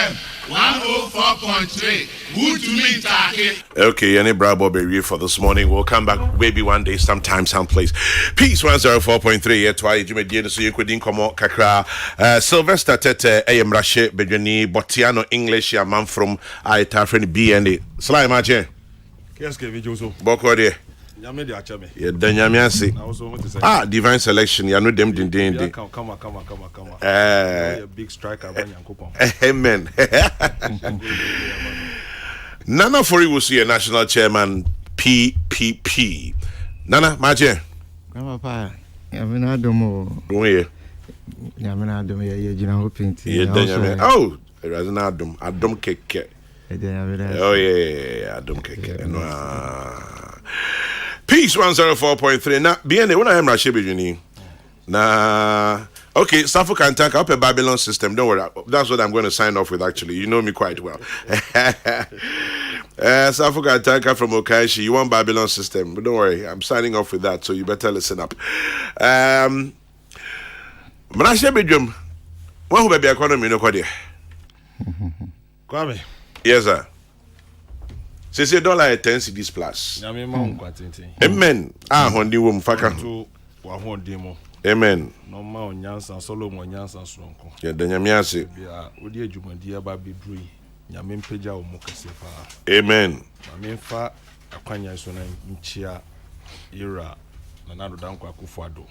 FM 104.3. Good to meet you. Okay, any bravo baby for this morning. We'll come back maybe one day, sometime, someplace. Peace 104.3. Yeah, twice you made so you couldn't come out kakra. Sylvester Tete, AM Rashe, Bedjani, Botiano English, ya man from I Tafren BNA. Slime, Mache. Yes, Kevin Joso. Boko de. Yame de achame. Yeah, Danyamiasi. Divine selection. You know them din. Come on. A big striker when Yankopon. Amen. Nana Fori will see a national chairman PPP. Nana, Mache. Papa, Yamina Domo. Go here. Yamina Domo, you're painting. Oh, it was an Adam cake. Oh, yeah, Adam cake. Peace 104.3. Now, being the one I am Rashibi, nah. Okay, Suffolk can take up a Babylon system. Don't worry. That's what I'm going to sign off with, actually. You know me quite well. Suffolk can take up from Okaishi. You want Babylon system. But don't worry. I'm signing off with that, so you better listen up. Manashe Bedroom. What will be economy? No, Kwame. Yes, sir. Say $10 cedis plus. Amen. Hondi wom faka. Amen. No ma onyansa Solomon onyansa sonko. Ya danyamiase. Bia odi adwumadi aba bedru nyame mpagya wo mokase fa. Amen. Mame fa akwanya so na nchia ira na nado danko akufuado.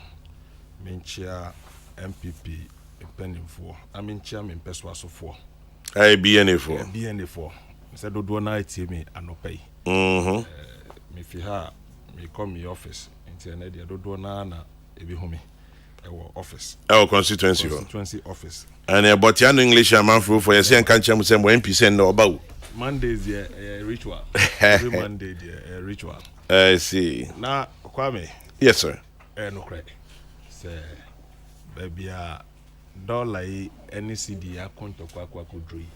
Menchia MPP penimfo. Amenchia mempeso asofo. Ai BNA4. BNA4. Said do na tie me anopai. Me fi ha me come me office nti na dia do na ebi home our office. Our constituency office. And about your English man for your saying can't you say 1% no about Mondays ritual. Every Monday ritual. I see. Na Kwame. Yes sir. No credit. Say baby a dollar any CD account kwa kudri.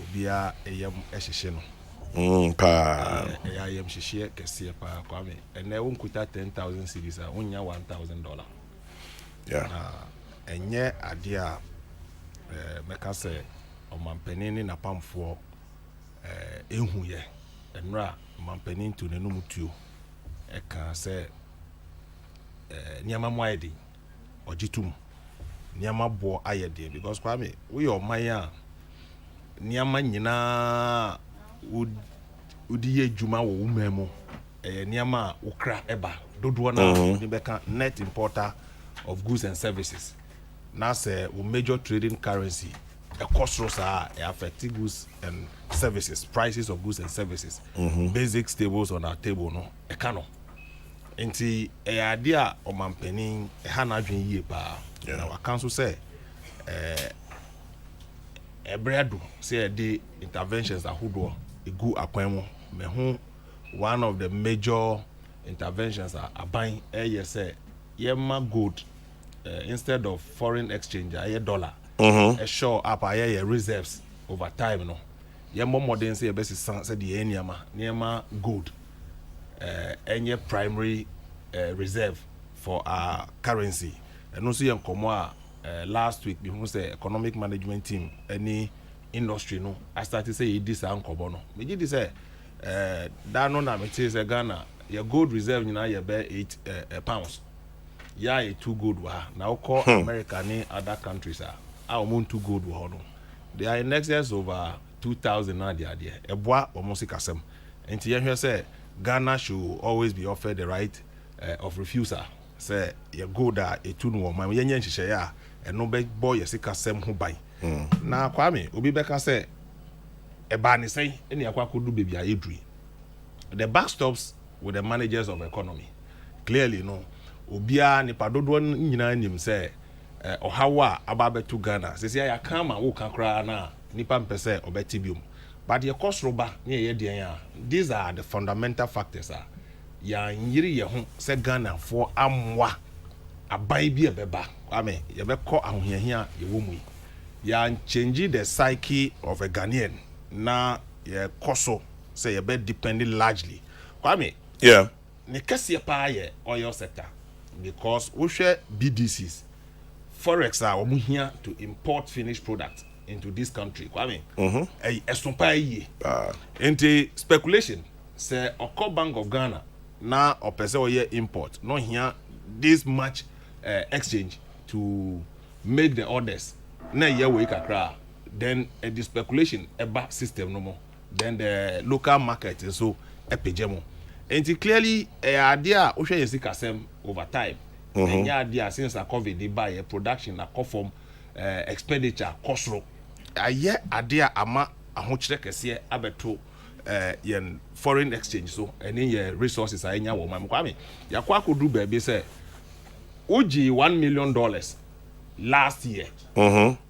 Obia eyam ehhehye no. Pa. Eyam hhehye kese pa Kwame. And na wonkuta 10,000 cedis a wonya $1,000. Yeah. Enye ade a meka se omampanin na pamfo ehuye enra omampanin to nenum tuo eka se niama moayedi ogitum niama bo ayede because Kwame we your man a niama nyina udi adwuma wo umemu niama ukra eba dodo na ni beka net importer of goods and services. Now say we major trading currency a cost rosa affect goods and services, prices of goods and services. Basic stables on our table no e kano. Enti e idea o mampeni e ha na dwen yie pa. Na wa council say ebredo say the interventions ahodo e gu akwan mu me ho one of the major interventions are aban say yema gold instead of foreign exchange a dollar show up a reserves over time no yema modern say best say the niama gold any primary reserve for our currency and also yem komo last week we say economic management team any industry no I started say this an kobo no me give say that no na me say Ghana your gold reserve nyina ye be 8 pounds. Yeah, too good wa. Now call America and other countries are too good wa no. They are in excess over 2,000 na dia there. Eboa almost kasem. And you say Ghana should always be offered the right of refusal. Say you go there a tunu wo man yenye nhihye ya no be boy sikasem ho ban. Na Kwame obi beka say eba ni say eni akwa kodu baby a edui. The back stops with the managers of economy. Clearly no obia ni padodo nyina nim se ohawa ababetu Ghana sesi ya kama wo kakra na nipa mpese obeti biom but ye kosroba ne ye den a these are the fundamental factors ya nyiri ye ho se Ghana for amwa abai bi ebeba amen ye bekọ ahohiahia ye wo mu ya change the psyche of a Ghanaian na ye koso say ye be depending largely Kwame yeah ne kase pa ye oil sector because we share BDCs forex are omuhia to import finished product into this country. Kwame, a sumpay. Into speculation, say a Bank of Ghana now or person year import. No here this much exchange to make the orders. Na year we kakra. Then the speculation about system no more. Then the local market is so epijemo. And it clearly idea Osha Yesi over time. And yeah, idea since a COVID they buy a production a conform expenditure cost ro. A year idea ama a hunchre kese abeto yen foreign exchange so and then your resources are in your woman. Kwame, ya kwa could do baby say Uji $1 million last year.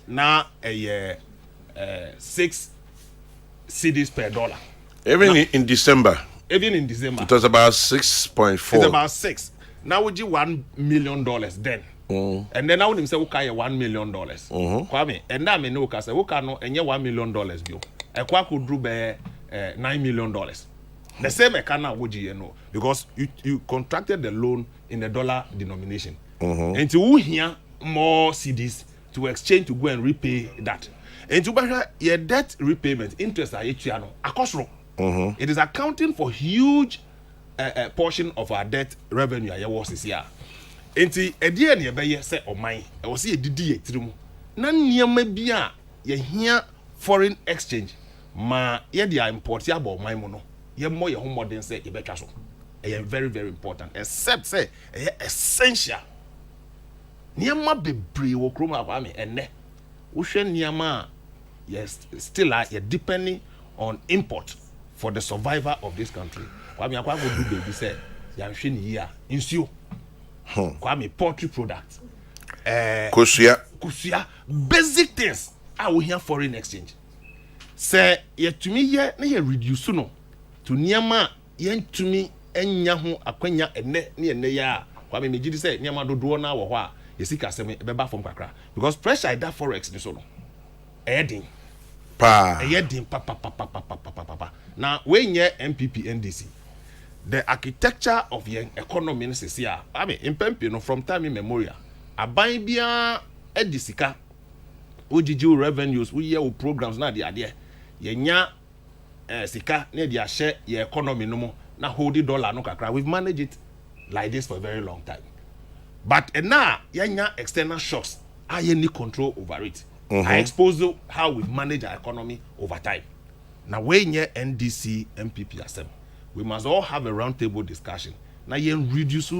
Now a year 6 cedis per dollar. Even now, in December. Even in December. It was about 6.4. It's about 6. Now we do $1 million then. And then I would say okay $1 million. Kwame, and now me know say okay no enye $1 million bio. E kwa could do be $9 million. The same ekana would you know because you contracted the loan in the dollar denomination. And to here more CDs to exchange to go and repay that. And to buy your debt repayment interest are akosro. It is accounting for huge portion of our debt revenue I was this year. Enti edie ne be ye say oman e wo se edidi etirim na niam bia ye hia foreign exchange ma ye dia import ya ba oman mu no ye mo ye ho modern say e betwa so e very very important except say e essential niam bebre wo krom abame enne wo hwe niam yes still are depending on import for the survival of this country. Kwame akwa go do baby say ya hwe ni ya nsuo Kwame poultry products kusia basic things I will hear foreign exchange say yet to me ye na ye reduce no to niama ye to me enya ho akwanya enne ne enne ya Kwame me gidi say niama dodo na wo ho a yesika asem beba from kakra because pressure that forex ni so no edin pa now when ye MPP NDC the architecture of your economy is here. I mean, in Pempino from time immemorial, a buy bia edisika, OGG revenues, we hear programs na the idea. Yenya sika near the share your economy no more. Na hold the dollar no kakra. We've managed it like this for a very long time. But now yenya external shocks, I any control over it. I expose you how we manage our economy over time. Now when ye NDC MPP assembly. We must all have a roundtable discussion. Now you reduce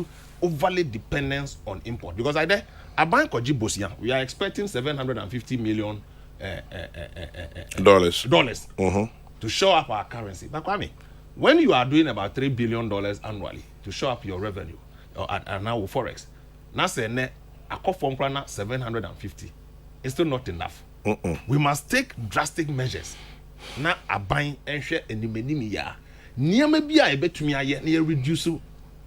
overly dependence on import because I there a bank of Bosian we are expecting $750 million dollars to show up our currency. But Kwame, when you are doing about $3 billion annually to show up your revenue and now forex, now say ne a cost from 750 it's still not enough. We must take drastic measures. Now a buying and share in the minimum Niame bia ebetumi aye na reduce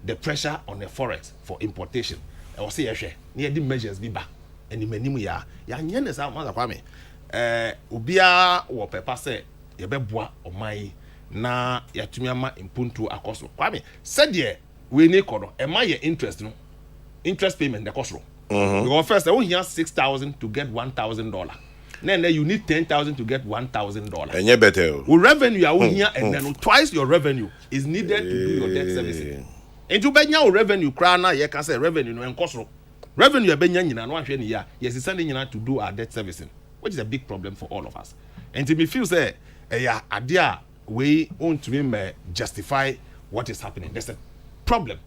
the pressure on the forex for importation. I will say ehwe na the measures bi ba animanimu ya nye ne sa ma Kwame obia wo pepa say ye beboa oman na yatumi ama impuntu akoso Kwame said ye we ni kodo e ma ye interest no interest payment the cost because first we here $6,000 to get $1,000. Then you need $10,000 to get $1,000. And you better. Revenue are here, and then twice your revenue is needed to do your debt servicing. And to be your revenue, crana, you can say revenue and cost. Revenue benyan and 1 year. Yes, it's sending you to do our debt servicing, which is a big problem for all of us. And to me feel say, idea we want to justify what is happening. There's a problem,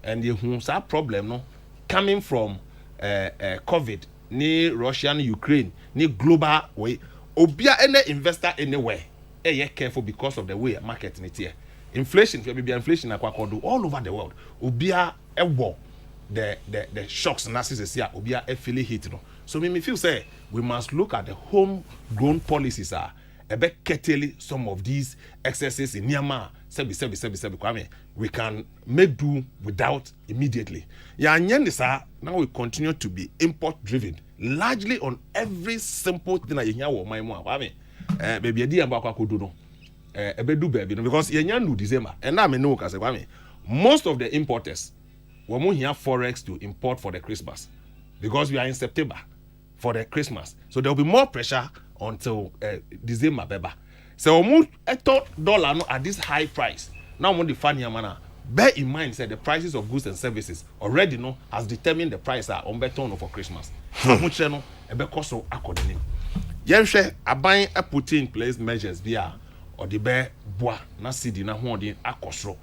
and the problem no coming from COVID. Ni Russian Ukraine ni global way obia any investor anywhere careful because of the way market in it here inflation inflation akwakodo all over the world obia the shocks analysis here obia feel hit no so me feel say we must look at the homegrown policies curtail some of these excesses in Myanmar. Kwame, we can make do without immediately. Now we continue to be import driven, largely on every simple thing that you hear. Kwame, baby, I didn't do no. Baby, because you know December, and I know Kwame. Most of the importers were more here forex to import for the Christmas because we are in September for the Christmas, so there will be more pressure until December beba. So omo eto dollar no at this high price. Now omo the funny mana. Bear in mind say the prices of goods and services already no has determined the price on beton for Christmas. How much no ebe cost accordingly. Yenhwe aban put in place measures via or the bear bois na cedi na hoɔden akɔsoro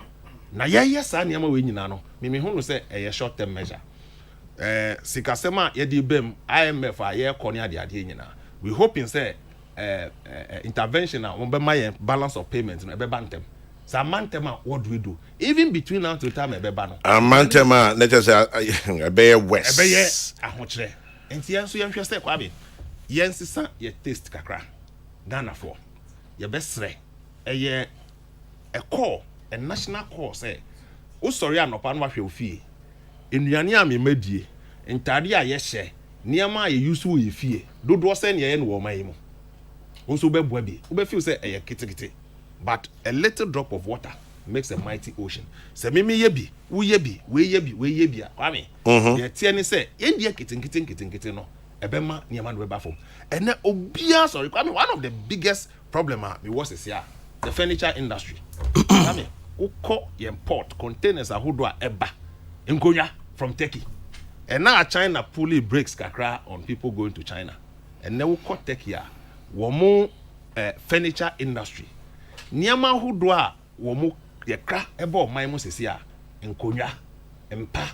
na yɛyɛ saa nneɛma wɔ nyina no me hu no sɛ ɛyɛ short term measure sikasɛm a yɛde bɛm IMF a yɛkɔ ne adeadeɛ nyina we hoping sɛ intervention a wɔn bɛma yɛn balance of payment no ɛbɛba ntɛm saa mantem a what do we do even between now to time ɛbɛba no mantem a na kyerɛ sɛ ɛbɛyɛ west ɛbɛyɛ ahokyerɛ nti yɛn nso yɛnhwɛ sɛ kwabe yɛn sisa yɛ taste kakra Ghana for yɛbɛsrɛ ɛyɛ a call a national call say o sorry anopa no wahwɛ ofie enuane a memedie ntade a yɛhyɛ nneɛma a yɛuse wɔ yɛfie dodoɔ sɛ ne yɛyɛ no wɔ man yi mu wo so bɛboa bi wo bɛfeel sɛ ɛyɛ kitikiti but a little drop of water makes a mighty ocean sɛ meme yɛ bi wo yɛ bi we yɛ bi we yɛ bi a kwame yɛtie ne sɛ yɛndie kitinkiti no ɛbɛma nneɛma no bɛba fam ɛnɛ obia sorry kwame one of the biggest problem we was here the furniture industry kwame ukọ import containers ahodo a eba nkonya from Turkey and now China fully breaks kakra on people going to China and now ukọ Turkey a womo furniture industry nneɛma ahodo a womo yekra eba oman mo sesi a nkonya mpa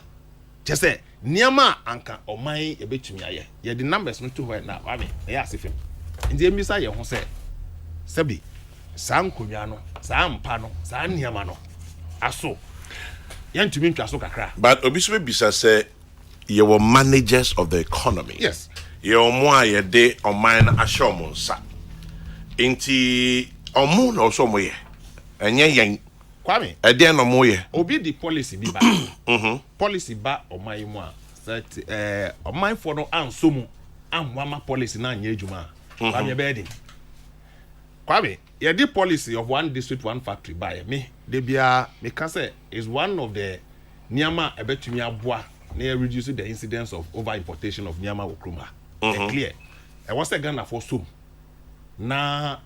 kyese nneɛma anka oman ebetumi aye ye the numbers no to hɔ na kwame ɛyɛ asefem ndi emisa ye ho sɛ Sabi, saa nkonya no, saa mpa no, saa nneɛma no. Aso. Yɛntumi ntwa so kakra. But obi so bisa sɛ you were managers of the economy. Yes. You mo a yɛde ɔman na ahyɛ ɔmo nsa. Nti ɔmo na ɔso ɔmo yɛ. Ɛnyɛ yɛn. Kwame. Ɛdeɛ na ɔmo yɛ. Obi di policy bi ba. Policy ba ɔman yi mu a. Sɛ ɔman fo no anso mu anwama policy na anyɛ adwuma. Kwame bɛɛdi. Kwame, the policy of one district, one factory by me, they be me can say is one of the Nyama ebetumi aboa near reducing the incidence of over importation of Nyama Okroma. Clear. I was a Ghana for some. Now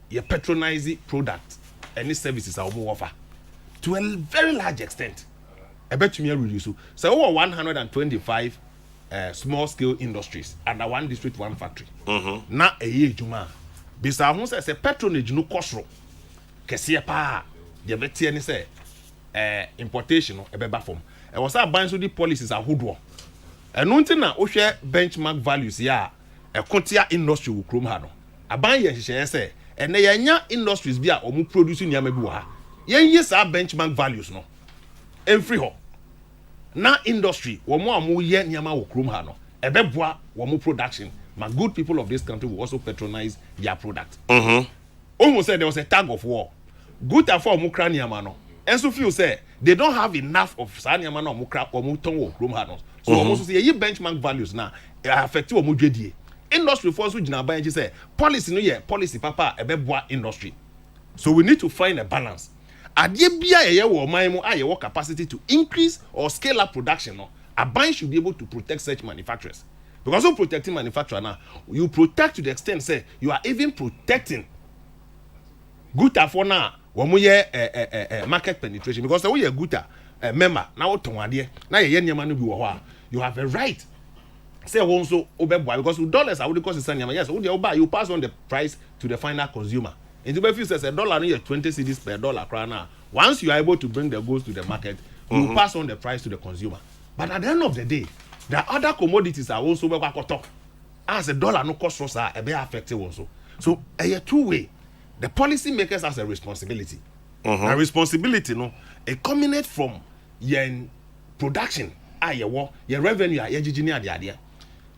you patronize product any services are more offer to a very large extent. Ebetumi reduce. So over 125 small scale industries under one district, one factory. Now a year juma. Bisa ho say patronage no kosro kese pa de betie ne say importation no ebeba fom e was ban so di policies ahodo eno nti na wo hwe benchmark values ya ekotia industry wo krom ha no aban ye hye say ene yanya industries bi a omu produce niam bi wo ha yenye sa benchmark values no emfri ho na industry wo mo amu ye niam wo krom ha no ebeboa wo mo production. My good people of this country will also patronize their product. Almost said there was a tag of war. Good for Mukraniamano. And so few say they don't have enough of Sanyamano Mukra or Mutongo Krumhanos. So almost say ye benchmark values now affect you mujedi. Industry force which na buy say policy no ye policy papa ebeboa industry. So we need to find a balance. Adie bia ye wo man mu aye wo capacity to increase or scale up production no. A bank should be able to protect such manufacturers. Because of protecting manufacturer now, you protect to the extent say you are even protecting good for now. When we market penetration, because we are good member now to now you have a right. Say also because with dollars I would cost yes, you pass on the price to the final consumer. And the benefit says $1 near 20 cedis per dollar crown. Once you are able to bring the goods to the market, you pass on the price to the consumer. But at the end of the day, the other commodities are also as a dollar no cost us are be affected also. So a two-way. The policy makers has a responsibility. A responsibility no it culminate from your production, your revenue, your engineer the idea.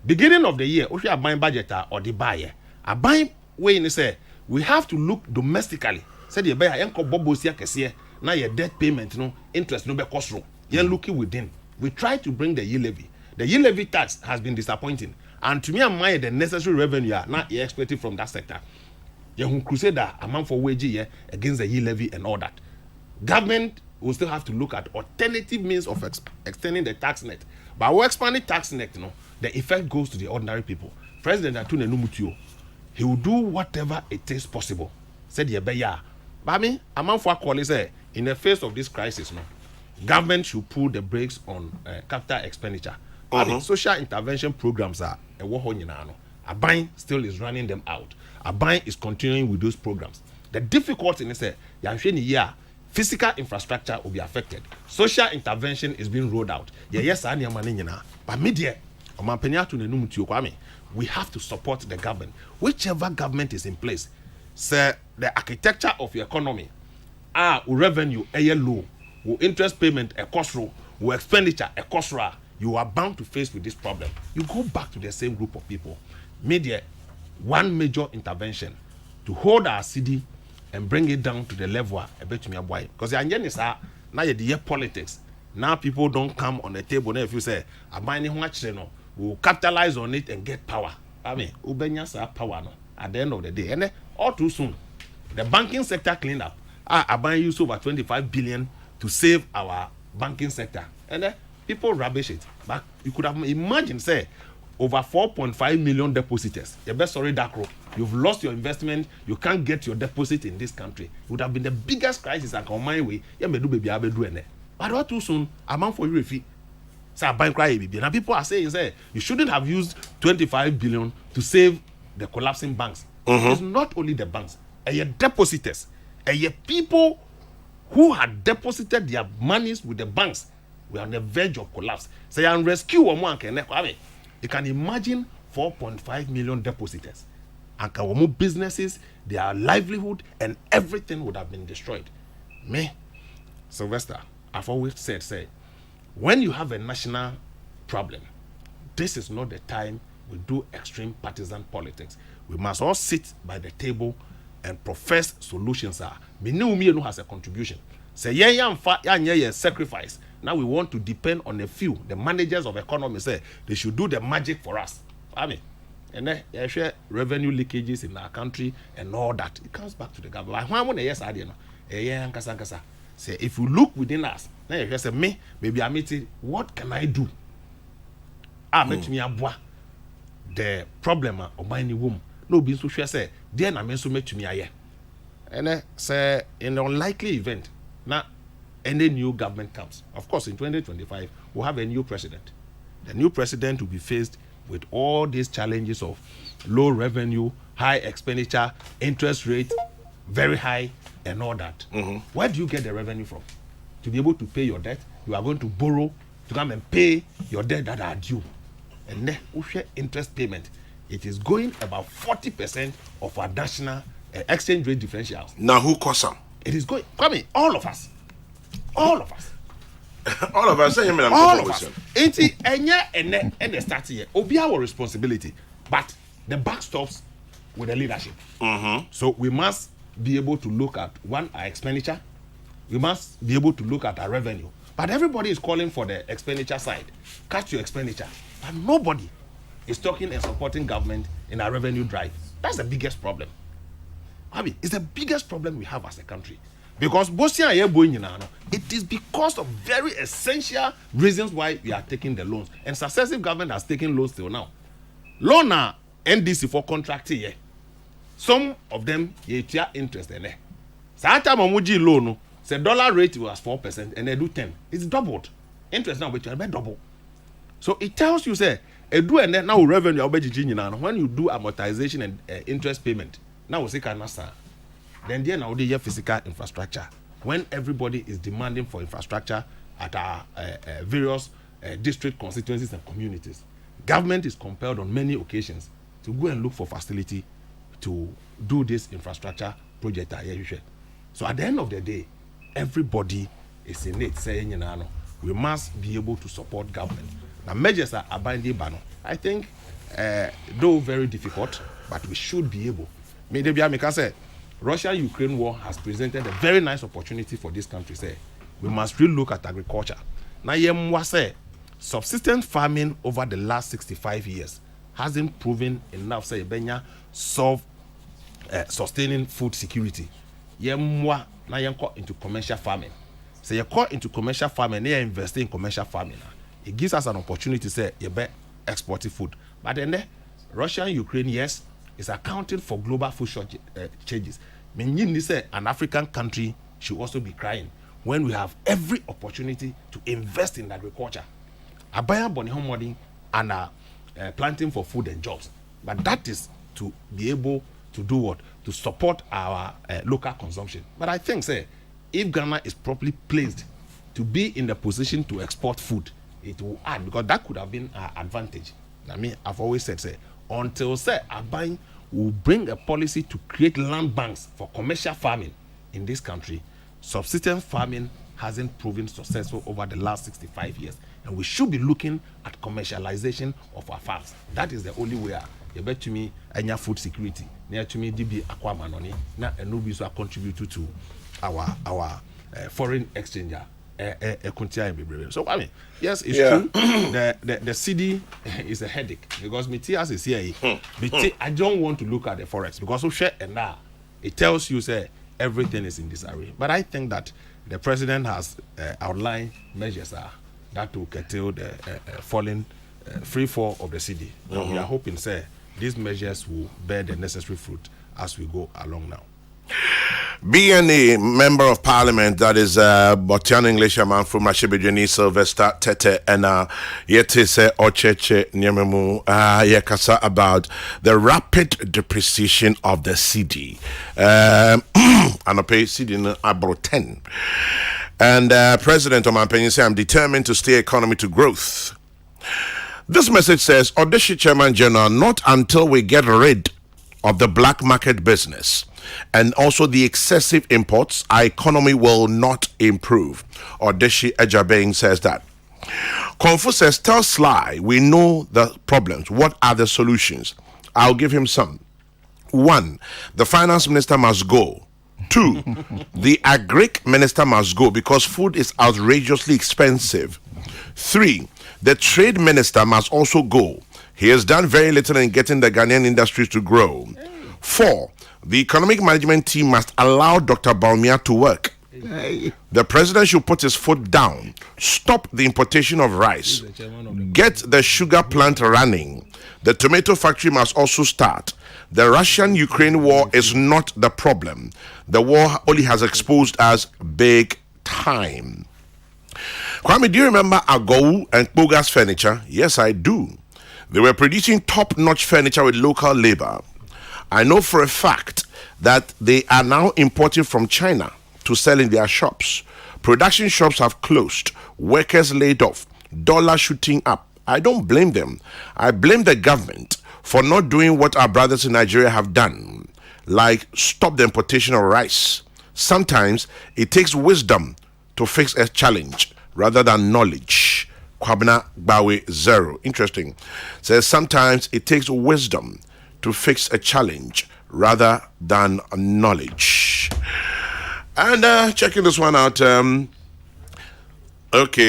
Beginning of the year, if you are buying budget or the buyer, a buying way in say we have to look domestically. Say the buyer enko bobo sia kese na your debt payment no interest no be cost ro. You're looking within. We try to bring the yield levy. The yield levy tax has been disappointing. And to me, I'm the necessary revenue now you're expecting from that sector. You crusade amount for wage against the yield levy and all that. Government will still have to look at alternative means of extending the tax net. But we're expanding tax net, the effect goes to the ordinary people. President Atune Numutio, he will do whatever it is possible. Said Yebeya. But I mean, a man for call say in the face of this crisis, no, government should pull the brakes on capital expenditure. I mean, social intervention programs are a Aban still is running them out. Aban is continuing with those programs. The difficulty is that physical infrastructure will be affected. Social intervention is being rolled out. Yes, but media, we have to support the government. Whichever government is in place, say the architecture of your economy, revenue, low, interest payment, a cost row, expenditure, a cost row, you are bound to face with this problem. You go back to the same group of people. Media, one major intervention to hold our city and bring it down to the level a bit to me boy. Because now you politics. Now people don't come on the table. Now if you say I'm buying much, we'll capitalize on it and get power. I mean, Ubenya power no. At the end of the day, and all too soon, the banking sector cleaned up. I use over 25 billion to save our banking sector, and people rubbish it. But you could have imagined, say, over 4.5 million depositors. You best sorry that you've lost your investment. You can't get your deposit in this country. It would have been the biggest crisis I can my way. Yeah, me do baby, I be doing it. But all too soon, amount for you if you say bank cry baby. Now people are saying, say, you shouldn't have used 25 billion to save the collapsing banks. It's not only the banks, your depositors, your people who had deposited their monies with the banks were on the verge of collapse. Say, and rescue one can you can imagine 4.5 million depositors and Kawamu businesses, their livelihood and everything would have been destroyed. Me, Sylvester, I've always said, say, when you have a national problem, this is not the time we do extreme partisan politics. We must all sit by the table and profess solutions. Me no has a contribution. Say yeah, sacrifice. Now we want to depend on a few. The managers of economy say they should do the magic for us. I mean, and then share revenue leakages in our country and all that. It comes back to the government. Why want yes I know? Say if you look within us, then you say me, maybe I'm meeting. What can I do? Make me abwa. The problem of buying womb. No being so sure say, then I mean so much to me aye. And then say in the unlikely event, now any new government comes. Of course, in 2025, we'll have a new president. The new president will be faced with all these challenges of low revenue, high expenditure, interest rate, very high, and all that. Where do you get the revenue from? To be able to pay your debt, you are going to borrow to come and pay your debt that are due. And then, interest payment, it is going about 40% of our national exchange rate differentials. Now, who costs them? It is going, all of us. All of us. All of us. All of us. And the start here. Will be our responsibility. But the buck stops with the leadership. So we must be able to look at our expenditure. We must be able to look at our revenue. But everybody is calling for the expenditure side. Cut your expenditure. But nobody is talking and supporting government in our revenue drive. That's the biggest problem. It's the biggest problem we have as a country. Because it is because of very essential reasons why we are taking the loans. And successive government has taken loans till now. Loan are NDC for contracting here. Some of them you interest in there. Sata Mamuji loan, the dollar rate was 4% and they do 10. It's doubled. Interest now but double. So it tells you say and then now revenue when you do amortization and interest payment. Now we say then there now they have physical infrastructure. When everybody is demanding for infrastructure at our various district constituencies and communities, government is compelled on many occasions to go and look for facility to do this infrastructure project. So at the end of the day, everybody is in it saying, we must be able to support government. Now measures are binding ban. I think though very difficult, but we should be able. Maybe I can say Russia-Ukraine war has presented a very nice opportunity for this country. Say we must really look at agriculture. Now say subsistence farming over the last 65 years hasn't proven enough. Say Benya solve sustaining food security. Now into commercial farming. Say you call into commercial farming, you invest in commercial farming. It gives us an opportunity to say you bet exporting food. But then Russia and Ukraine, yes, is accounting for global food changes. Meaning, this an African country should also be crying when we have every opportunity to invest in agriculture. Abaya boni homoding and planting for food and jobs. But that is to be able to do what? To support our local consumption. But I think, say, if Ghana is properly placed to be in the position to export food, it will add, because that could have been an advantage. I mean, I've always said, say, until say Abai will bring a policy to create land banks for commercial farming in this country, subsistence farming hasn't proven successful over the last 65 years. And we should be looking at commercialization of our farms. That is the only way. You bet to me, any food security. Near to me, DB Aquamanoni, now and Nubi's will contribute to our foreign exchange. So I mean, yes, it's true. The CD is a headache because Mitias is here. I don't want to look at the forex because of share and now it tells you say everything is in disarray. But I think that the president has outlined measures that will curtail the falling free fall of the CD. We are hoping say these measures will bear the necessary fruit as we go along now. Being a member of parliament, that is Botian Englishman from Mashibijani Sylvester Tete and yet is Ocheche Nyememu Yakasa about the rapid depreciation of the CD. And I pay CD in about 10. And President Oman say I'm determined to steer economy to growth. This message says, Odeshi Chairman General, not until we get rid of the black market business and also the excessive imports, our economy will not improve. Odeshi Ejabeng says that. Konfu says, tell Sly, we know the problems. What are the solutions? I'll give him some. 1, the finance minister must go. 2, the agric minister must go because food is outrageously expensive. 3, the trade minister must also go. He has done very little in getting the Ghanaian industries to grow. 4, the economic management team must allow Dr. Baumia to work. The president should put his foot down, stop the importation of rice, get the sugar plant running. The tomato factory must also start. The Russian-Ukraine war is not the problem. The war only has exposed us big time. Kwame, do you remember Agou and Kpoga's furniture? Yes, I do. They were producing top-notch furniture with local labor. I know for a fact that they are now importing from China to sell in their shops. Production shops have closed, workers laid off, dollar shooting up. I don't blame them. I blame the government for not doing what our brothers in Nigeria have done, like stop the importation of rice. Sometimes it takes wisdom to fix a challenge rather than knowledge. Kwabena Bawe 0. Interesting. Says sometimes it takes wisdom to fix a challenge rather than knowledge. And checking this one out. Okay,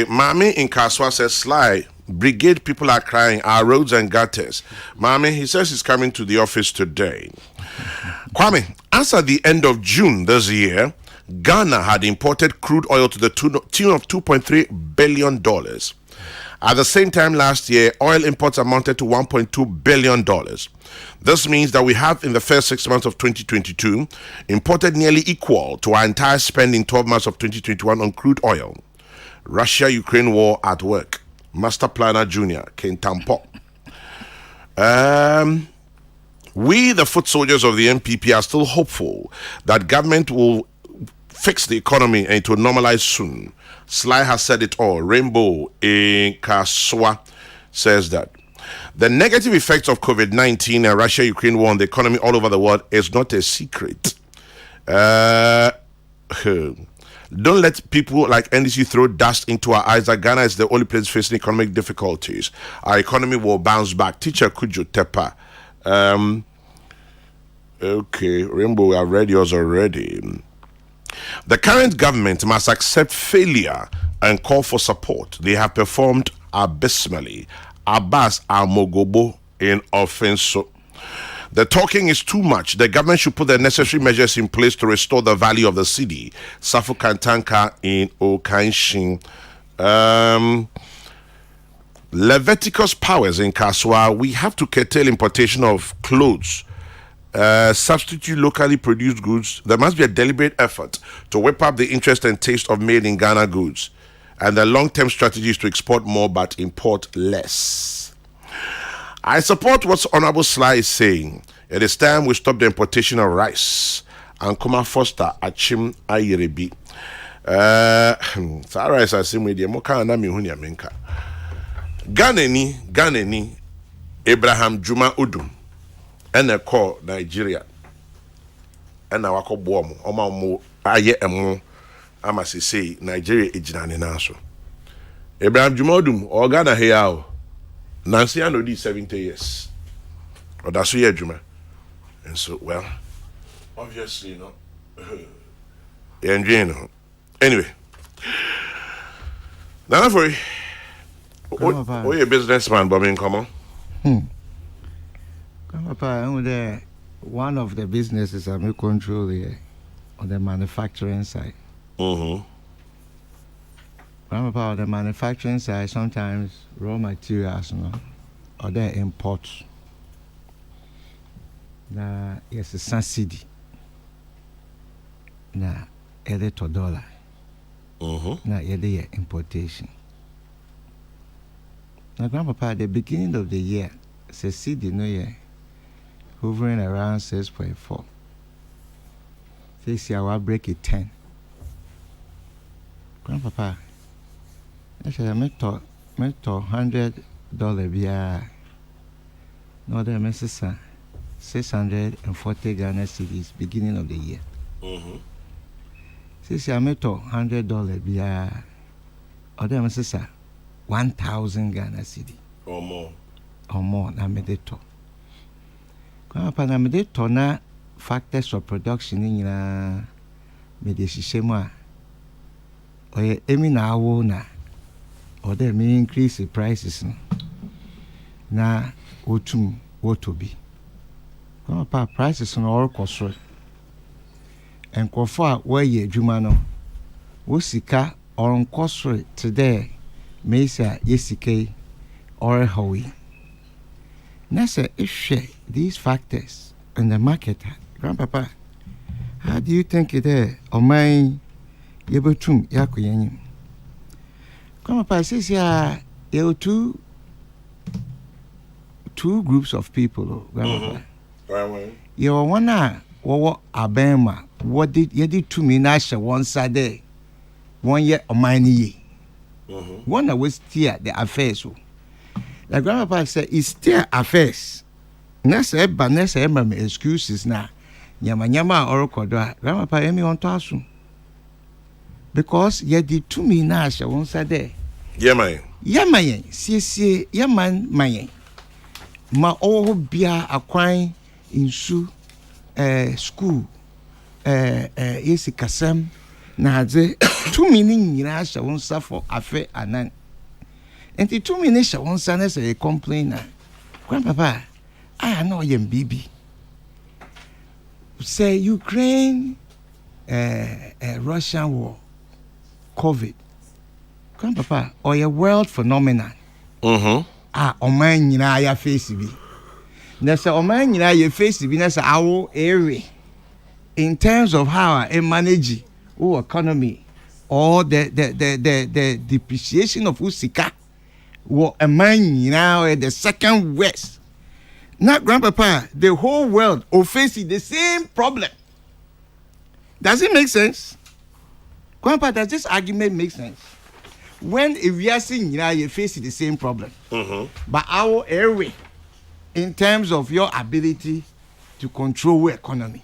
Mami in Kaswa says, Sly, brigade people are crying, our roads and gutters. Mami, he says he's coming to the office today. Kwame, as at the end of June this year, Ghana had imported crude oil to the tune of $2.3 billion. At the same time last year, oil imports amounted to $1.2 billion. This means that we have, in the first 6 months of 2022, imported nearly equal to our entire spend in 12 months of 2021 on crude oil. Russia-Ukraine war at work. Master Planner Jr., Ken Tampo. We, the foot soldiers of the MPP, are still hopeful that government will fix the economy and it will normalize soon. Sly has said it all. Rainbow in Kaswa says that the negative effects of COVID-19 and Russia-Ukraine war on the economy all over the world is not a secret. Don't let people like NDC throw dust into our eyes that Ghana is the only place facing economic difficulties. Our economy will bounce back. Teacher Kujo Tepa. Okay, Rainbow, I've read yours already. The current government must accept failure and call for support. They have performed abysmally. Abbas Amogobo in offenso. The talking is too much. The government should put the necessary measures in place to restore the value of the city. Safu Kantanka in Okanshin. Leviticus powers in Kaswa. We have to curtail importation of clothes substitute locally produced goods. There must be a deliberate effort to whip up the interest and taste of made in Ghana goods. And the long-term strategy is to export more but import less. I support what Honorable Sly is saying. It is time we stop the importation of rice. And Kuma Foster Achim Ayerebi. Rice I say media moka na mi hunya menka. Ghanani Abraham Juma Udum. And call Nigeria. And now I call Bomo. Oma mo aye emo. Ama say Nigeria ejinane na so. Abraham Juma Udum or Ghana here. Nancy ano di 70 years. Or that's year Juma. And so well, obviously no. Anyway. Now for you. Oh, you a businessman, Bobby, come on. One of the businesses I may control here on the manufacturing side. On the manufacturing side, sometimes raw materials, or the imports. Now, yes, it's a city. Now, $1 Now, yeah, importation. Now, Grandpapa, at the beginning of the year, it's a city, hovering around 6.4. This year, I'll break it 10. Grandpapa, I said, I met $100 via Northern Mississippi, 640 Ghana cedis beginning of the year. This year, I met $100 via Other Mississippi, 1,000 Ghana cedi. Or more. I made it to. Grandpa, I made it to na factors of production in medicine. Or emi na awo na. Or they may increase the prices. Na otum to be. Grandpa, prices on all costs. And Kofa, where ye Jumano, Wusika or on cost today, Mesa Yesike or Howie. Nasa, if these factors in the market, Grandpapa, how do you think it is? Or my Yabutum Yakuyanim? Grandpapa says, you two groups of people, Grandpapa. You're one Abema. What did you do to me? Nasha one side, 1 year or mine ye. One I was steer the affairs. The Grandpapa said, it's steer affairs. Nessa, but Nessa, excuses now. Yama or Koda. Grandpapa, Emmy on Tassum. Because ye did to me, Nasha one side. Yamayan, see, Yaman, my. Ma all beer acquiring in school. Yes, Kasam, Naze, 2 minutes, I won't suffer affair and and the 2 minutes, I won't send us a complainer. Grandpapa, I know you, baby. Say Ukraine, Russian war, COVID. Grandpapa, or a world phenomenon. On mine, I face be. Nessa, on mine, I face be, Nessa, our area. In terms of how I manage our economy or the depreciation of Usika, what a man now the second West. Now, Grandpapa, the whole world are facing the same problem. Does it make sense? Grandpa, does this argument make sense? When we are seeing you facing the same problem, but our area, in terms of your ability to control our economy.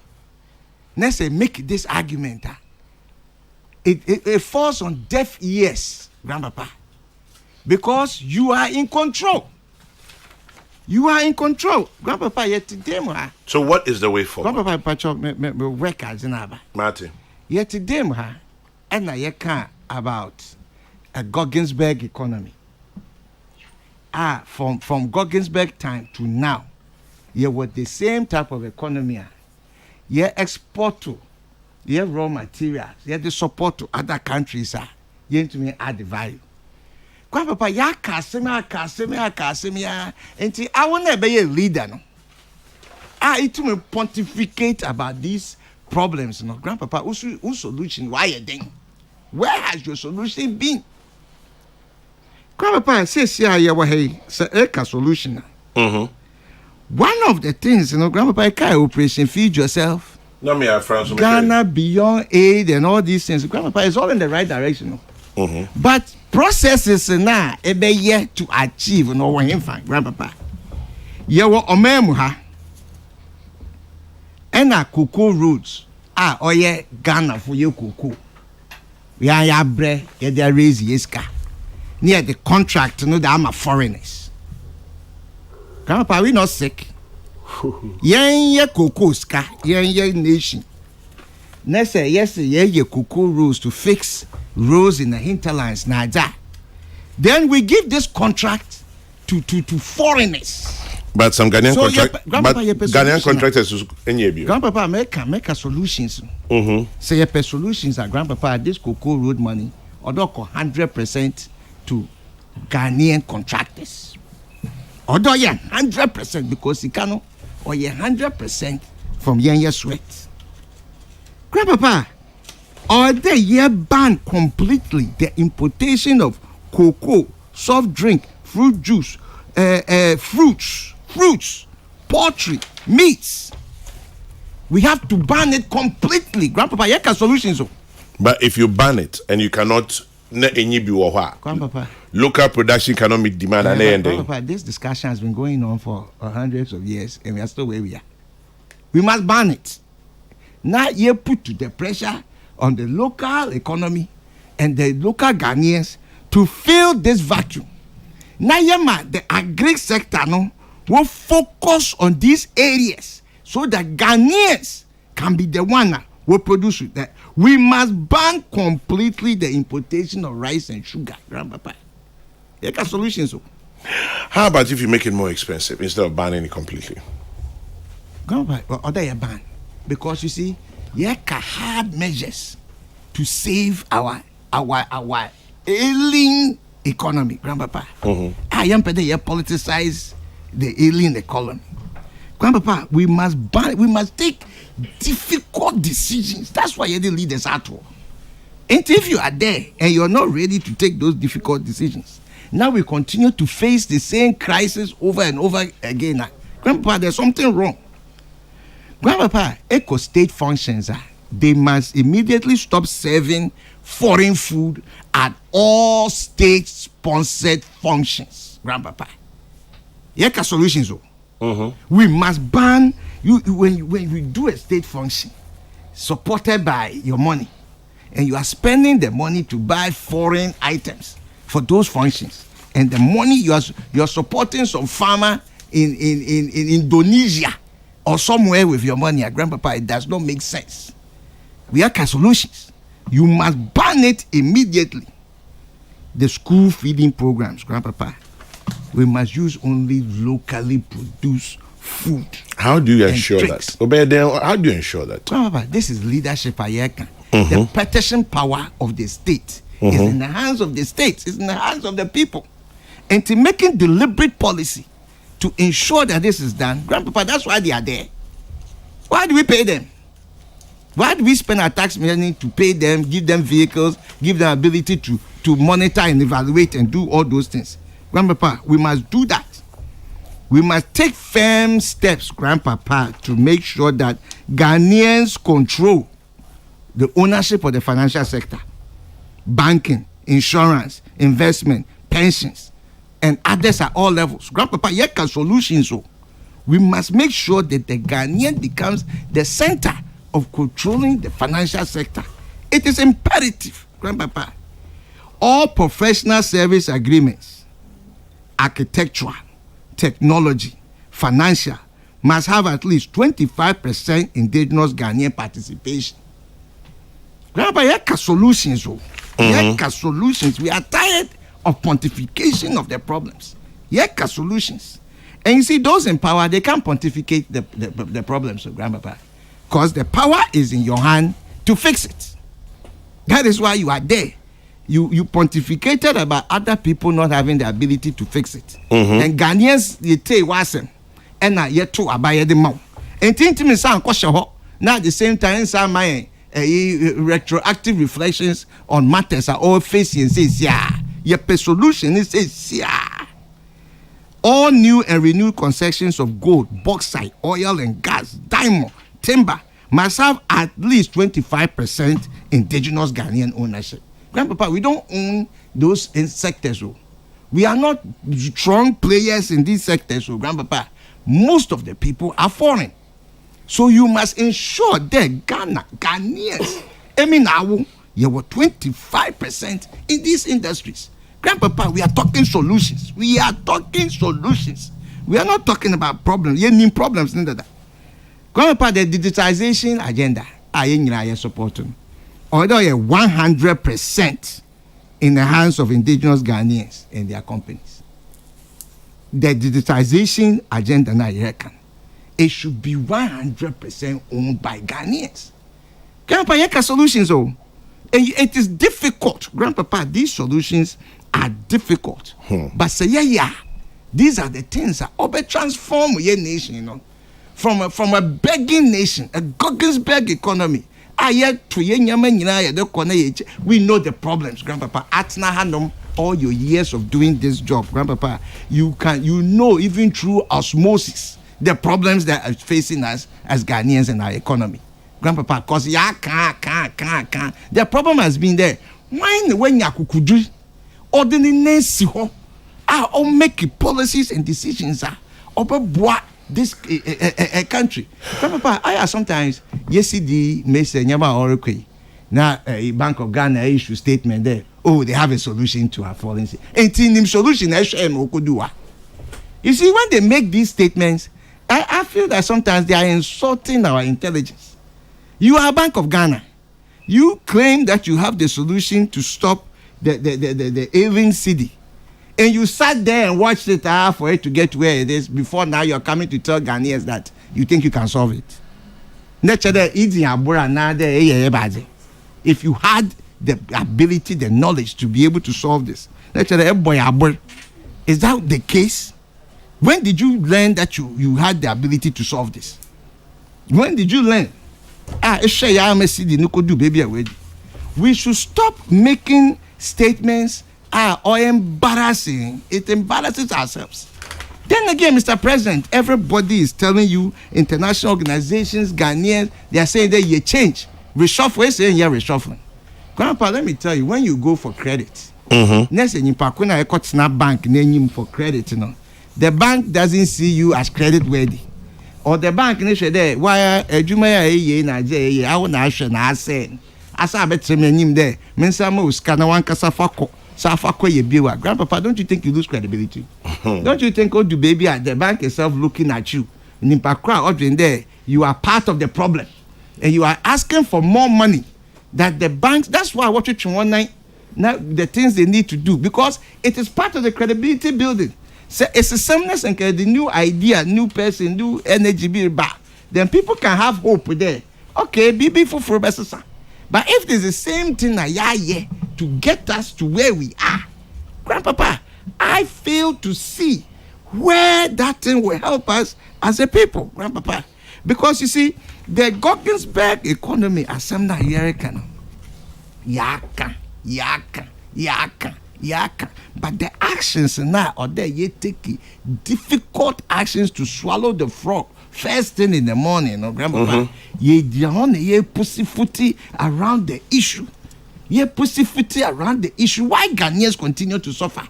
Let's say make this argument. It falls on deaf ears, Grandpapa, because you are in control. You are in control, Grandpapa. Yet today, so what is the way forward? Grandpapa, Pacho, me work as an abba. Martin. Yet today, and I can't about a Gogginsberg economy. From Gogginsberg time to now, you were the same type of economy. You export to, you raw materials, you the support to other countries. You to me add the value. Grandpapa, Kasimia, and I will never be a leader. No? It will pontificate about these problems. You know, Grandpapa, whose solution? Why a thing? Where has your solution been? Grandpapa says, yeah, hey, a solution. One of the things, you know, Grandpapa, operation feed yourself. No, me, France, Ghana beyond aid and all these things. Grandpapa is all in the right direction. But processes now, be yet to achieve. No one in fact, Grandpapa. You were omemuha. And a cocoa roots. Ghana for your cocoa. We are bre, they raise yeska. Near the contract, no, that I'm a foreigners. Grandpa, we not sick. Ye cocoa ska, ye nation. Next yes, ye cocoa rules to fix roads in the hinterlands. Then we give this contract to foreigners. But some Ghanaian Ghanaian contractors in Grandpapa make a solutions. Say a solutions that Grandpapa this cocoa road money or 100% to Ghanaian contractors. Although 100% because he cannot or 100% from Yenya sweat. Grandpapa, or they ban completely the importation of cocoa, soft drink, fruit juice, fruits, poultry, meats. We have to ban it completely. Grandpapa, you have solutions. But if you ban it and you cannot, Grandpapa, local production cannot meet demand. Grandpapa, this discussion has been going on for hundreds of years, and we are still where we are. We must ban it. Now you put to the pressure on the local economy and the local Ghanaians to fill this vacuum. Now, the agri sector will focus on these areas so that Ghanaians can be the one that will produce that. We must ban completely the importation of rice and sugar, Grandpapa. You have solutions. How about if you make it more expensive instead of banning it completely? Grandpapa, or they ban because you see, you have hard measures to save our ailing economy, Grandpapa. I am politicize the alien economy. Grandpapa, we must take difficult decisions. That's why you're the leaders at all. And if you are there and you're not ready to take those difficult decisions, now we continue to face the same crisis over and over again. Grandpapa, there's something wrong. Grandpapa, eco-state functions, they must immediately stop serving foreign food at all state-sponsored functions. Grandpapa, you have solutions. We must ban you when you do a state function supported by your money, and you are spending the money to buy foreign items for those functions, and the money you are supporting some farmer in Indonesia or somewhere with your money, Grandpapa, it does not make sense. We have solutions. You must ban it immediately. The school feeding programs, Grandpapa, we must use only locally produced food. How do you ensure that? How do you ensure that? Grandpapa, this is leadership. The petition power of the state is in the hands of the state. It's in the hands of the people. And to making deliberate policy to ensure that this is done, Grandpapa, that's why they are there. Why do we pay them? Why do we spend our tax money to pay them, give them vehicles, give them ability to monitor and evaluate and do all those things? Grandpapa, we must do that. We must take firm steps, Grandpapa, to make sure that Ghanaians control the ownership of the financial sector, banking, insurance, investment, pensions, and others at all levels. Grandpapa, you have solutions. So we must make sure that the Ghanaian becomes the center of controlling the financial sector. It is imperative, Grandpapa. All professional service agreements, architectural, technology, financial, must have at least 25% indigenous Ghanaian participation. Grandpa, you have solutions. You have solutions. We are tired of pontification of the problems. You have solutions. And you see, those in power, they can't pontificate the problems of Grandpapa. Because the power is in your hand to fix it. That is why you are there. You pontificated about other people not having the ability to fix it. And Ghanaians, they tell you, and yet to abide the mouth. And intimate sound kwasho. Now at the same time, some my retroactive reflections on matters are all facing and says, yeah, your solution is yeah. All new and renewed concessions of gold, bauxite, oil and gas, diamond, timber must have at least 25% indigenous Ghanaian ownership. Grandpapa, we don't own those sectors. We are not strong players in these sectors. So, Grandpapa, most of the people are foreign. So you must ensure that Ghanaians, now you were 25% in these industries. Grandpapa, we are talking solutions. We are talking solutions. We are not talking about problems. You need problems. Grandpapa, the digitization agenda, I support although 100% in the hands of indigenous Ghanaians and their companies. The digitization agenda now you reckon it should be 100% owned by Ghanaians. Grandpa, you have solutions, and it is difficult. Grandpapa, these solutions are difficult. But say, yeah, these are the things that will transform your nation, from a begging nation, a Goggins-beg economy. We know the problems, Grandpapa. All your years of doing this job, Grandpapa, you know even through osmosis the problems that are facing us as Ghanaians and our economy, Grandpapa. Cause can't. The problem has been there. When you ordinance all make policies and decisions this country. Grandpapa, I sometimes yesterday Mr. Nyama Orokwe. Now Bank of Ghana issue statement there. Oh, they have a solution to our fallen state. And in solution, you see, when they make these statements, I feel that sometimes they are insulting our intelligence. You are Bank of Ghana. You claim that you have the solution to stop the ailing city. And you sat there and watched it for it to get to where it is before now you're coming to tell Ghanaians that you think you can solve it. If you had the ability, the knowledge to be able to solve this, is that the case? When did you learn that you had the ability to solve this? When did you learn? We should stop making statements or embarrassing. It embarrasses ourselves. Then again, Mr. President, everybody is telling you, international organizations, Ghanaians, they are saying that you change. Reshuffle, saying you're reshuffling. Grandpa, let me tell you, when you go for credit, next thing you got snap bank name for credit, the bank doesn't see you as credit worthy. Or the bank there, why I Grandpapa, don't you think you lose credibility? Don't you think the baby at the bank itself looking at you? There, you are part of the problem. And you are asking for more money that the banks. That's why I watch it one night. Now the things they need to do, because it is part of the credibility building. So it's a sameness and the new idea, new person, new energy be back. Then people can have hope there. Okay, BB for best. But if there's the same thing to get us to where we are, Grandpapa, I fail to see where that thing will help us as a people, Grandpapa. Because you see, the Goggins-beg economy as some American. Yaka. But the actions now are there, you take difficult actions to swallow the frog first thing in the morning, Grandpapa. Ye pussyfooty around the issue. Why Ghanaians continue to suffer?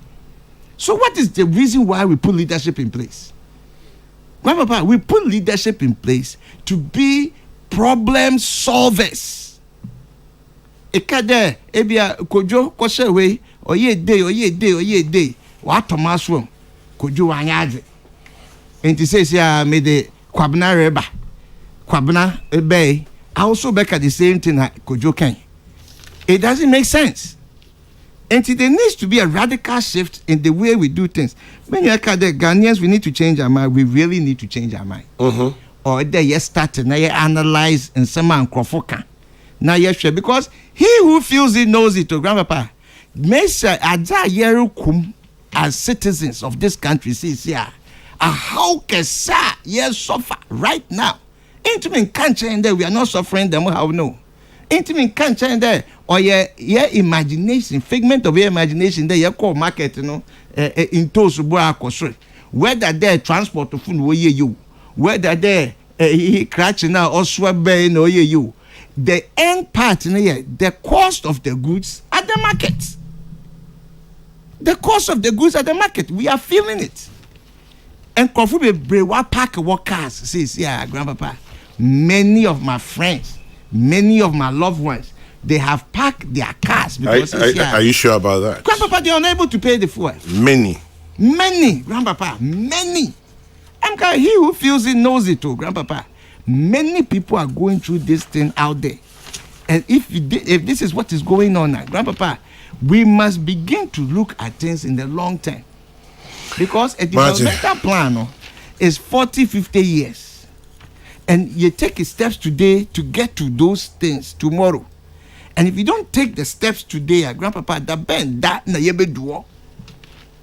So what is the reason why we put leadership in place? Grandpapa, we put leadership in place to be problem solvers. Ekade ebia kojo koshewe oye day wa Thomas room kojo wanyaje enti says ya me de kwabna reba kwabna ebe I also back at the same thing kojo can. It doesn't make sense. And there needs to be a radical shift in the way we do things. When you look at the Ghanaians, we need to change our mind. We really need to change our mind. Or there you start now you analyze and some man crofoka. Now you share, because he who feels it knows it to Grandpapa. Mesa Aja Yerukum as citizens of this country says here, how can yes suffer right now? Intimate can't there we are not suffering them how no. Intimate can't there or your imagination, figment of your imagination there your core market in toast whether there transport to food you whether there crashing now or swabbing or you the end part the cost of the goods at the market. The cost of the goods at the market, we are feeling it. And Kofu Brewa Park workers says, yeah, Grandpapa, many of my friends, many of my loved ones, they have parked their cars because are you sure about that? Grandpapa, they are unable to pay the fuel. Many, Grandpapa, many. He who feels it knows it too, Grandpapa. Many people are going through this thing out there. And if this is what is going on now, Grandpapa, we must begin to look at things in the long term. Because a developmental plan is 40, 50 years. And you take steps today to get to those things tomorrow. And if you don't take the steps today, Grandpapa, the bend that na yebe duo.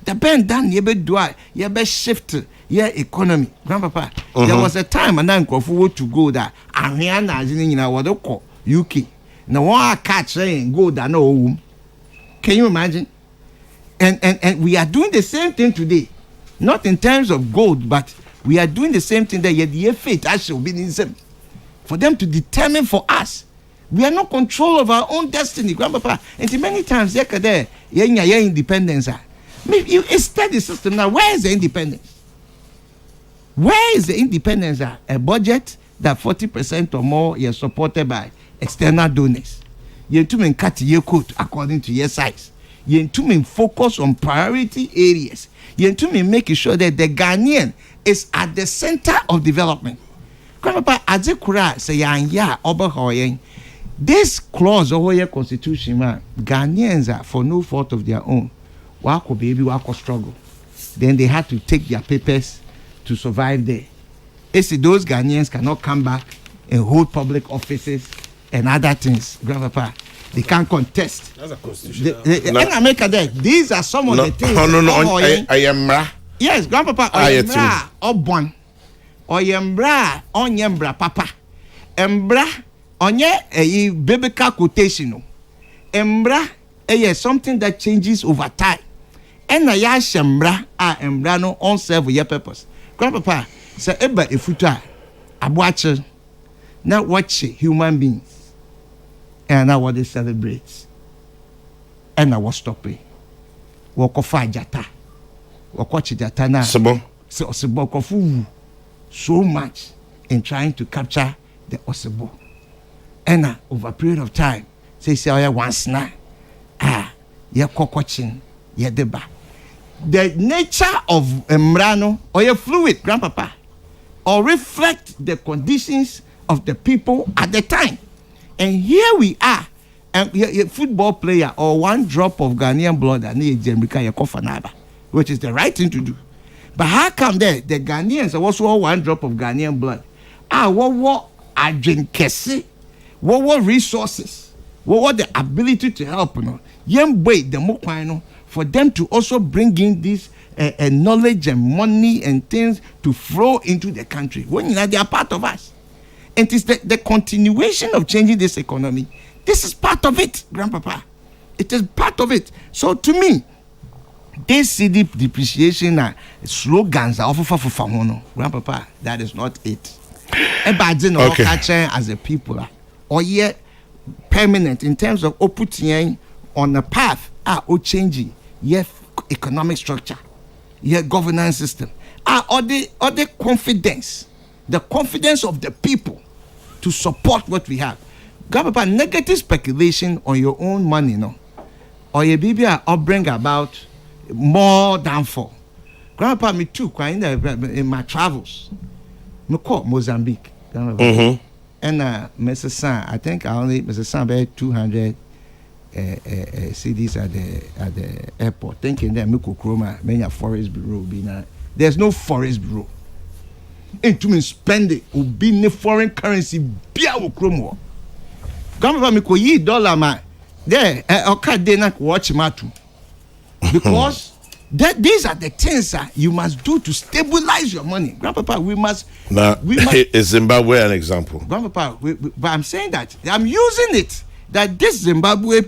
The bend that yebe duo, yebe shift your economy. Grandpapa, there was a time and then to go that Ariana is in what they call UK. Now one catch saying go that no home. Can you imagine? And we are doing the same thing today. Not in terms of gold, but we are doing the same thing that the faith actually be in them. For them to determine for us. We are not control of our own destiny, Grandpapa. And many times, independence. Maybe it's steady system now. Where is the independence? Where is the independence? A budget that 40% or more is supported by external donors. You to cut your coat according to your size. You to focus on priority areas. You to make sure that the Ghanaian is at the center of development. Grandpapa, Azekura say ya oberhoyen. This clause over your constitution, man, Ghanaians are for no fault of their own. Wako baby, wako struggle. Then they had to take their papers to survive there. It's those Ghanaians cannot come back and hold public offices and other things, Grandpapa. They can't contest. That's a constitution. In America, there, these are some of the things. No. I am ra. Yes, Grandpapa. Oyembra, Obon. Oyembra, Onyembra, Papa. Embra, Onye, a biblical quotation. Embra, something that changes over time. And I shembra, embra no on serve your purpose. Grandpapa, say, Eba, if you try, I watch now watch human beings. And now what they celebrate. And I was stopping. Walk off jata. Walk watch jata na. Sabo. So Osebo kofu so much in trying to capture the Osebo. And over a period of time, say oh yeah once now. Yeah watching, yeah deba. The nature of Mrano or your fluid, Grandpapa, or reflect the conditions of the people at the time. And here we are, and a football player or one drop of Ghanaian blood and which is the right thing to do. But how come the Ghanaians are also one drop of Ghanaian blood? What adrenkesi, what resources, what the ability to help, for them to also bring in this knowledge and money and things to flow into the country. When they are part of us. And it is the continuation of changing this economy. This is part of it, Grandpapa. It is part of it. So to me, this CD depreciation slogans are often Grandpapa, that is not it. Okay. As a people, or yet permanent in terms of putting on a path, or changing your economic structure, your governance system, or the confidence, the confidence of the people to support what we have. Grandpapa, negative speculation on your own money, or your baby or bring about more downfall. Grandpapa, me too, in my travels, me call Mozambique. And Mrs. San, I think I only Mrs. San paid 200 CDs at the airport. Thinking that me Kokrokoo, many forest bureau be now. There's no forest bureau. And to me spend it will be in foreign currency bia Kokrokoo. Grandpapa me $1 man. There, okay, they not watch matu. Because These are the things that you must do to stabilize your money. Grandpapa, we must. Is Zimbabwe an example? Grandpapa, but I'm saying that I'm using it. That this Zimbabwe,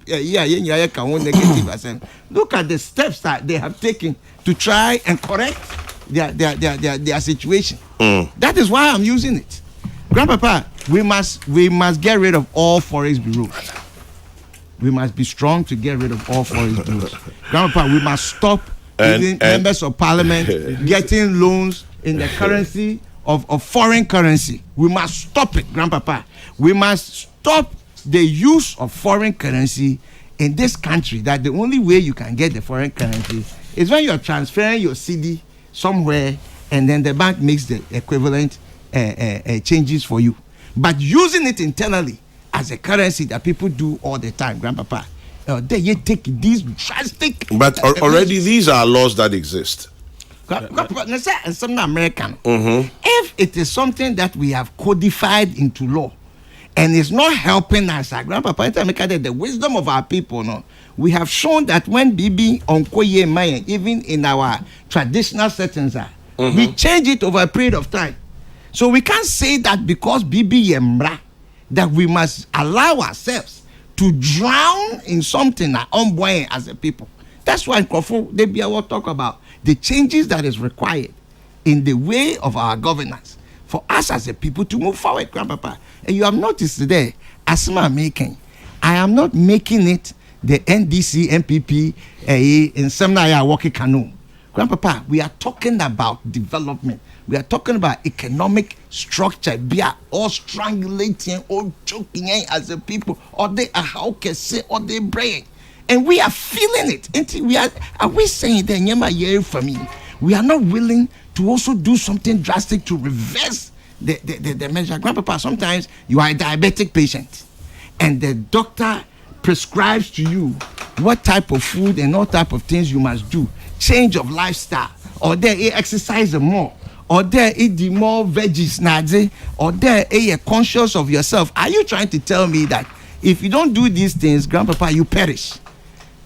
negative. Look at the steps that they have taken to try and correct their situation. That is why I'm using it. Grandpapa, we must get rid of all forest bureaus. We must be strong to get rid of all forest bureaus. Grandpapa, we must stop members of parliament getting loans in the currency of foreign currency. We must stop it, Grandpapa. We must stop the use of foreign currency in this country. That the only way you can get the foreign currency is when you're transferring your CD somewhere and then the bank makes the equivalent changes for you. But using it internally as a currency that people do all the time, Grandpapa, they take these drastic. But already these are laws that exist. Some American. If it is something that we have codified into law and it's not helping us, Grandpapa, the wisdom of our people, no, we have shown that when Bibi Onkoye Mayan, even in our traditional settings, we change it over a period of time. So we can't say that because Bibi Yemra that we must allow ourselves to drown in something unbuoyant as a people. That's why Kokrokoo, they will talk about the changes that is required in the way of our governance for us as a people to move forward, Grandpapa. And you have noticed today, as I'm making, I am not making it the NDC, MPP, in Semnaya Walkie Canoe. Grandpapa, we are talking about development. We are talking about economic structure. We are all strangulating, all choking as a people, or they are how can say, or they brain. And we are feeling it. Are we saying that for me? We are not willing to also do something drastic to reverse the measure. Grandpapa, sometimes you are a diabetic patient and the doctor prescribes to you what type of food and what type of things you must do. Change of lifestyle, or they exercise more, or they eat the more veggies, or they are conscious of yourself. Are you trying to tell me that if you don't do these things, Grandpapa, you perish?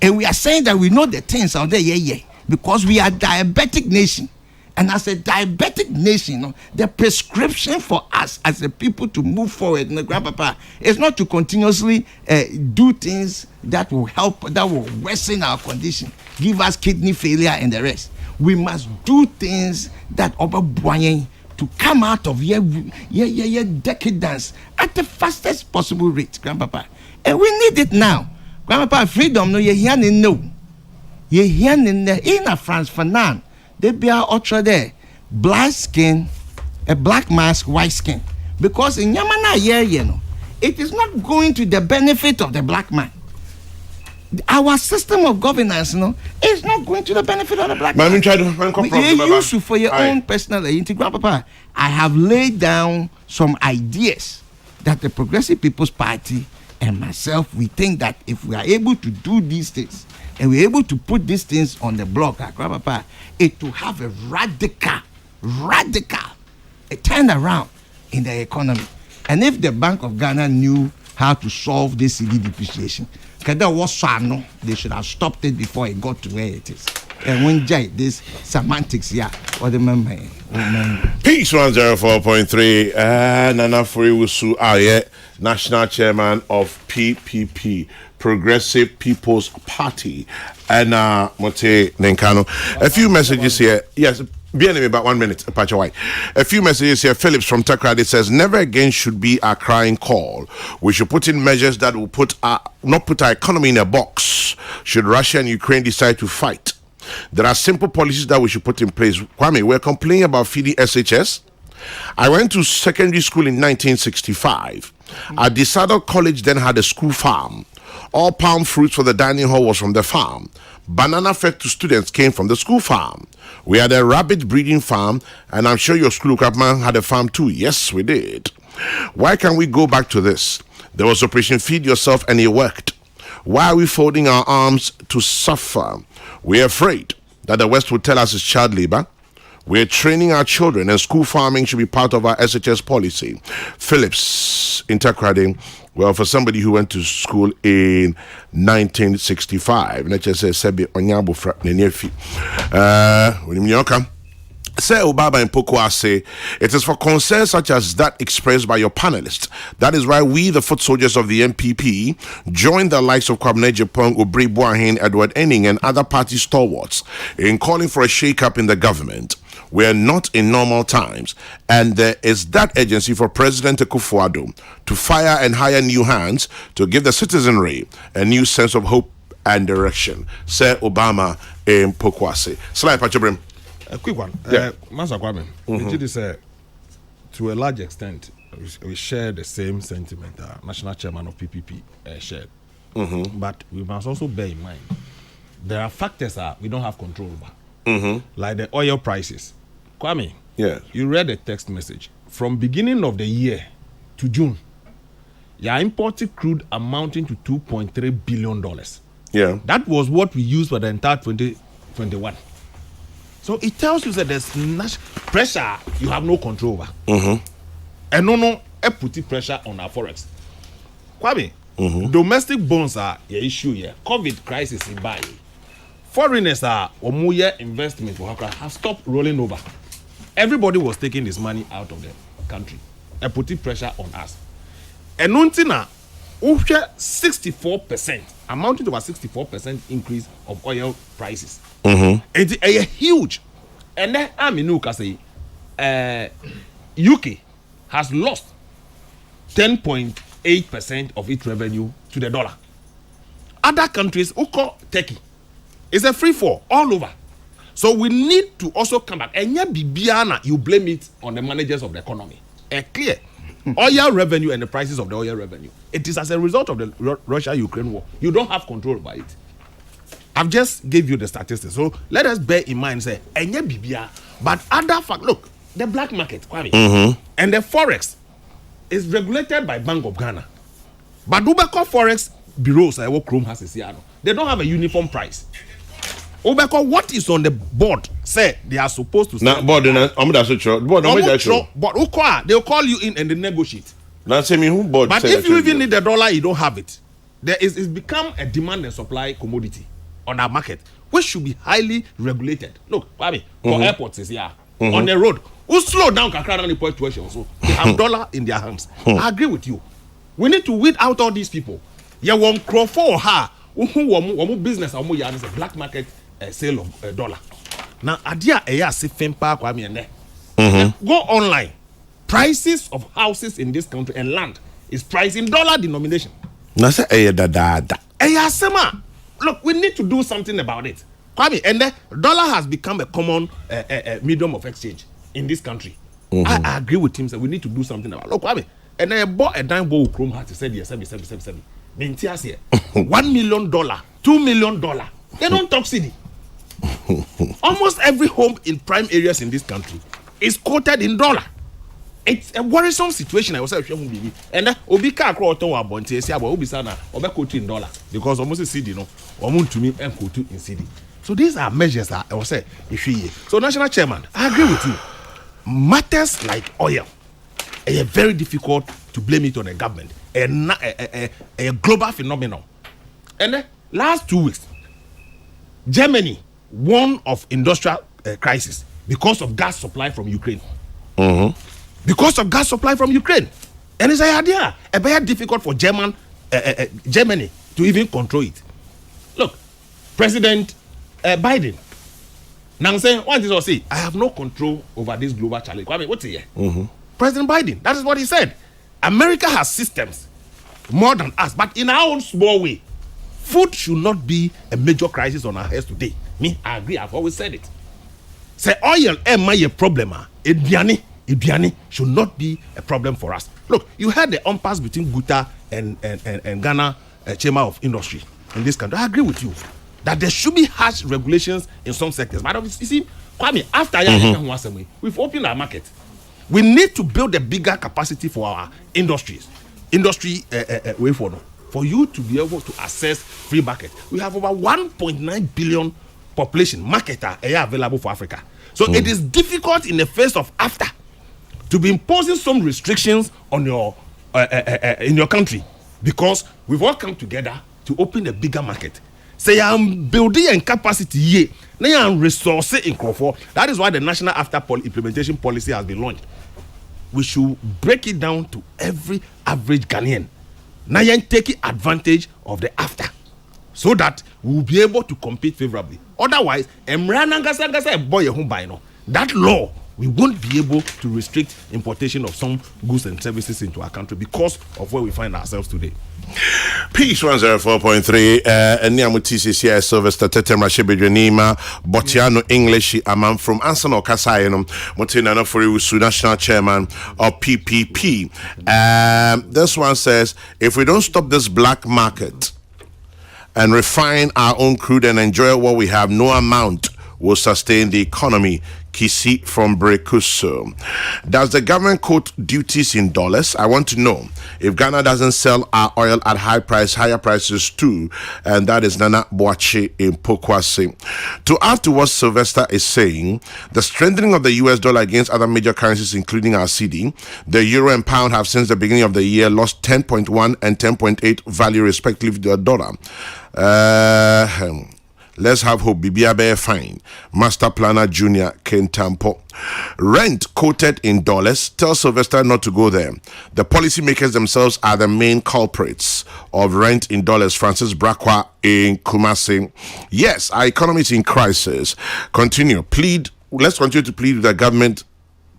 And we are saying that we know the things out there, because we are a diabetic nation. And as a diabetic nation, the prescription for us as a people to move forward, Grandpapa, is not to continuously do things that will help, that will worsen our condition, give us kidney failure and the rest. We must do things that are to come out of decadence at the fastest possible rate, Grandpapa. And we need it now. Grandpapa, freedom, no, you're hearing no. You're hearing in a France for none. They be ultra there, black skin, a black mask, white skin. Because in Yamana, it is not going to the benefit of the black man. Our system of governance, is not going to the benefit of the black man. You use it for your own personal identity. Grandpapa, I have laid down some ideas that the Progressive People's Party and myself, we think that if we are able to do these things, and we're able to put these things on the block, Grandpapa, it will have a radical a turnaround in the economy. And if the Bank of Ghana knew how to solve this CD depreciation, they should have stopped it before it got to where it is. And when this semantics, or the member. Peace 104.3, Nana Furiwusu National Chairman of PPP, Progressive People's Party, and Mote Nenkano. A few messages here. Yes, be about 1 minute. A few messages here. Phillips from Takrady says, never again should be our crying call. We should put in measures that will not put our economy in a box should Russia and Ukraine decide to fight. There are simple policies that we should put in place. Kwame, we're complaining about feeding SHS. I went to secondary school in 1965. At DeSado College then had a school farm. All palm fruits for the dining hall was from the farm. Banana fed to students came from the school farm. We had a rabbit breeding farm, and I'm sure your school crapman had a farm too. Yes, we did. Why can't we go back to this? There was Operation Feed Yourself, and it worked. Why are we folding our arms to suffer? We're afraid that the West will tell us it's child labor. We're training our children, and school farming should be part of our SHS policy. Phillips, Intercrading, Well, for somebody who went to school in 1965, let's just say Sebi Onyabo Fra Nenefi. When you come. Say Obama and Pokwa say it is for concerns such as that expressed by your panelists. That is why we, the foot soldiers of the MPP, join the likes of Kwabena Jepong, Obri Boahen, Edward Enning, and other party stalwarts in calling for a shake-up in the government. We are not in normal times, and there is that urgency for President Akufo-Addo to fire and hire new hands to give the citizenry a new sense of hope and direction. Say Obama and Pokwase. Slide, Pachabrim. A quick one. Yeah. Master Kwame, it is to a large extent, we share the same sentiment National Chairman of PPP shared. But we must also bear in mind, there are factors that we don't have control over. Like the oil prices. Kwame, you read a text message. From beginning of the year to June, you imported crude amounting to $2.3 billion. Yeah. That was what we used for the entire 2021. So it tells you that there's pressure you have no control over. And no, put pressure on our forex. Kwame, domestic bonds are the issue here. COVID crisis in buy. Foreigners are omuye investment have stopped rolling over. Everybody was taking this money out of the country and putting pressure on us. And until 64%, amounting to about 64% increase of oil prices. It's a huge. And then Aminuka say UK has lost 10.8% of its revenue to the dollar. Other countries, Uko, Turkey, it's a free fall all over. So we need to also come back. And Bibiana, you blame it on the managers of the economy. Clear. Oil revenue and the prices of the oil revenue. It is as a result of the Russia-Ukraine war. You don't have control over it. I've just gave you the statistics. So let us bear in mind, say, Bibia, but other fact, look, the black market, Kwame, and the forex is regulated by Bank of Ghana. But Ubeko Forex bureaus, what Chrome has a CR, they don't have a uniform price. Ubeko, what is on the board? Say they are supposed to. Now, board, but they'll call you in and they negotiate. Now, say me who board. But if you even need the dollar, you don't have it. It's become a demand and supply commodity on our market, which should be highly regulated. Look, Kwame, for airports is here on the road. Who slow down Kakra the point situation? So they have dollar in their hands. I agree with you. We need to weed out all these people. You want crowd for her who business or is a black market sale of dollar. Now, adia eya se fempa Kwame and go online. Prices of houses in this country and land is priced in dollar denomination. Nasa eya da. Eya sema. Look, we need to do something about it. Kwame, and the dollar has become a common medium of exchange in this country. I agree with him that we need to do something about it. Look, Kwame, and I bought a dime bowl Chrome hat. He said, yes, 7. Mintias here. $1 million, $2 million. They don't talk city. Almost every home in prime areas in this country is quoted in dollar. It's a worrisome situation. I was saying, and Obika Kroto or Bonte, say about Obisana, or quote in dollar because almost a CD, no, or moon to me and quote in CD. So these are measures that I was saying, if you so national chairman, I agree with you. Matters like oil are very difficult to blame it on the government, a global phenomenon. And the last 2 weeks, Germany warned of industrial crisis because of gas supply from Ukraine. Because of gas supply from Ukraine. And it's an idea. It's very difficult for Germany to even control it. Look, President Biden, now I'm saying, what is he say? I have no control over this global challenge. I mean, what's he here? President Biden, that is what he said. America has systems more than us, but in our own small way. Food should not be a major crisis on our heads today. Me, I agree. I've always said it. Say oil and my problem. Ibiani should not be a problem for us. Look, you had the impasse between Guta and Ghana Chamber of Industry in this country. I agree with you that there should be harsh regulations in some sectors. But you see, Kwame, after we've opened our market. We need to build a bigger capacity for our industries. Industry way for you to be able to access free market. We have over 1.9 billion population market available for Africa. So it is difficult in the face of after to be imposing some restrictions on your in your country because we've all come together to open a bigger market. Say I'm building and capacity here. Now I'm resourcing in Kokrokoo. That is why the national implementation policy has been launched. We should break it down to every average Ghanaian. Now you're taking advantage of the after, so that we will be able to compete favorably. Otherwise, that law, we won't be able to restrict importation of some goods and services into our country because of where we find ourselves today. Peace 104.3 Niamu TCCI Sylvester Tetem Rashebedrenima Botiano English Amam from Ansano Kasayanum Motina Foriusu National Chairman of PPP. This one says, if we don't stop this black market and refine our own crude and enjoy what we have, no amount will sustain the economy. Kisi from Brekuso. Does the government quote duties in dollars? I want to know if Ghana doesn't sell our oil at higher prices too, and that is Nana Boache in Pokwase. To add to what Sylvester is saying, the strengthening of the US dollar against other major currencies, including our CD, the euro and pound have since the beginning of the year lost 10.1 and 10.8 value respectively to the dollar. Let's have hope. Bibiabe fine. Master Planner Junior Kentampo. Rent quoted in dollars. Tell Sylvester not to go there. The policymakers themselves are the main culprits of rent in dollars. Francis Brakwa in Kumasi. Yes, our economy is in crisis. Continue. Let's continue to plead with the government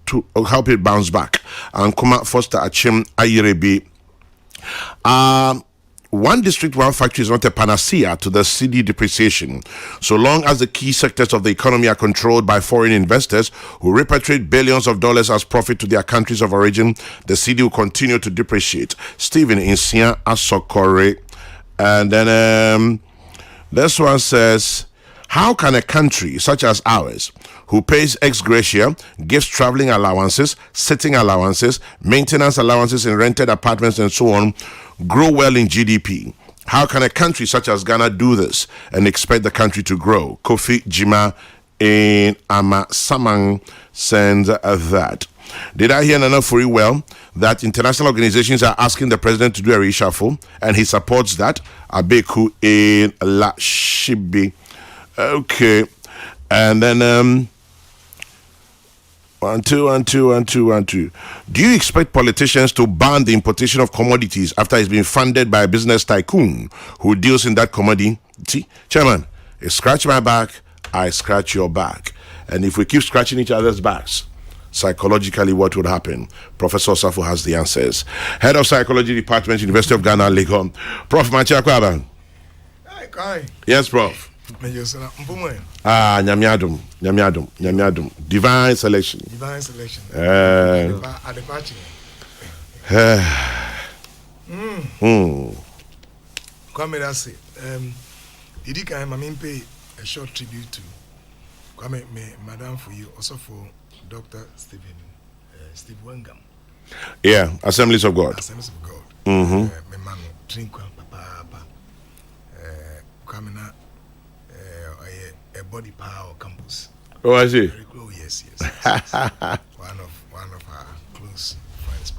to help it bounce back. And Kuma Foster Achim Ayirebi. One district, one factory is not a panacea to the cedi depreciation. So long as the key sectors of the economy are controlled by foreign investors who repatriate billions of dollars as profit to their countries of origin, the cedi will continue to depreciate. Stephen Insia Asokore. And then this one says, how can a country such as ours, who pays ex gratia, gives traveling allowances, sitting allowances, maintenance allowances in rented apartments and so on, grow well in GDP? How can a country such as Ghana do this and expect the country to grow? Kofi Jima in Amasamang sends that. Did I hear Nana Furi well that international organizations are asking the president to do a reshuffle and he supports that? Abeku in La Shibi. Okay. And then One, two. Do you expect politicians to ban the importation of commodities after it's been funded by a business tycoon who deals in that commodity? Chairman, you scratch my back, I scratch your back. And if we keep scratching each other's backs, psychologically, what would happen? Professor Safo has the answers. Head of Psychology Department, University of Ghana, Lagos. Prof. Machiakwaba. Hi. Yes, Prof. Nyamiadum. Divine selection. Kwame Dasi, Didi Kai Mamin pay a short tribute to Kwame, Madam, for you, also for Dr. Steve Wengam. Yeah, Assemblies of God. Assemblies of God. Me mano, drink papa. Kwame na a body power campus. Oh, I see. Oh, yes. one of our close friends,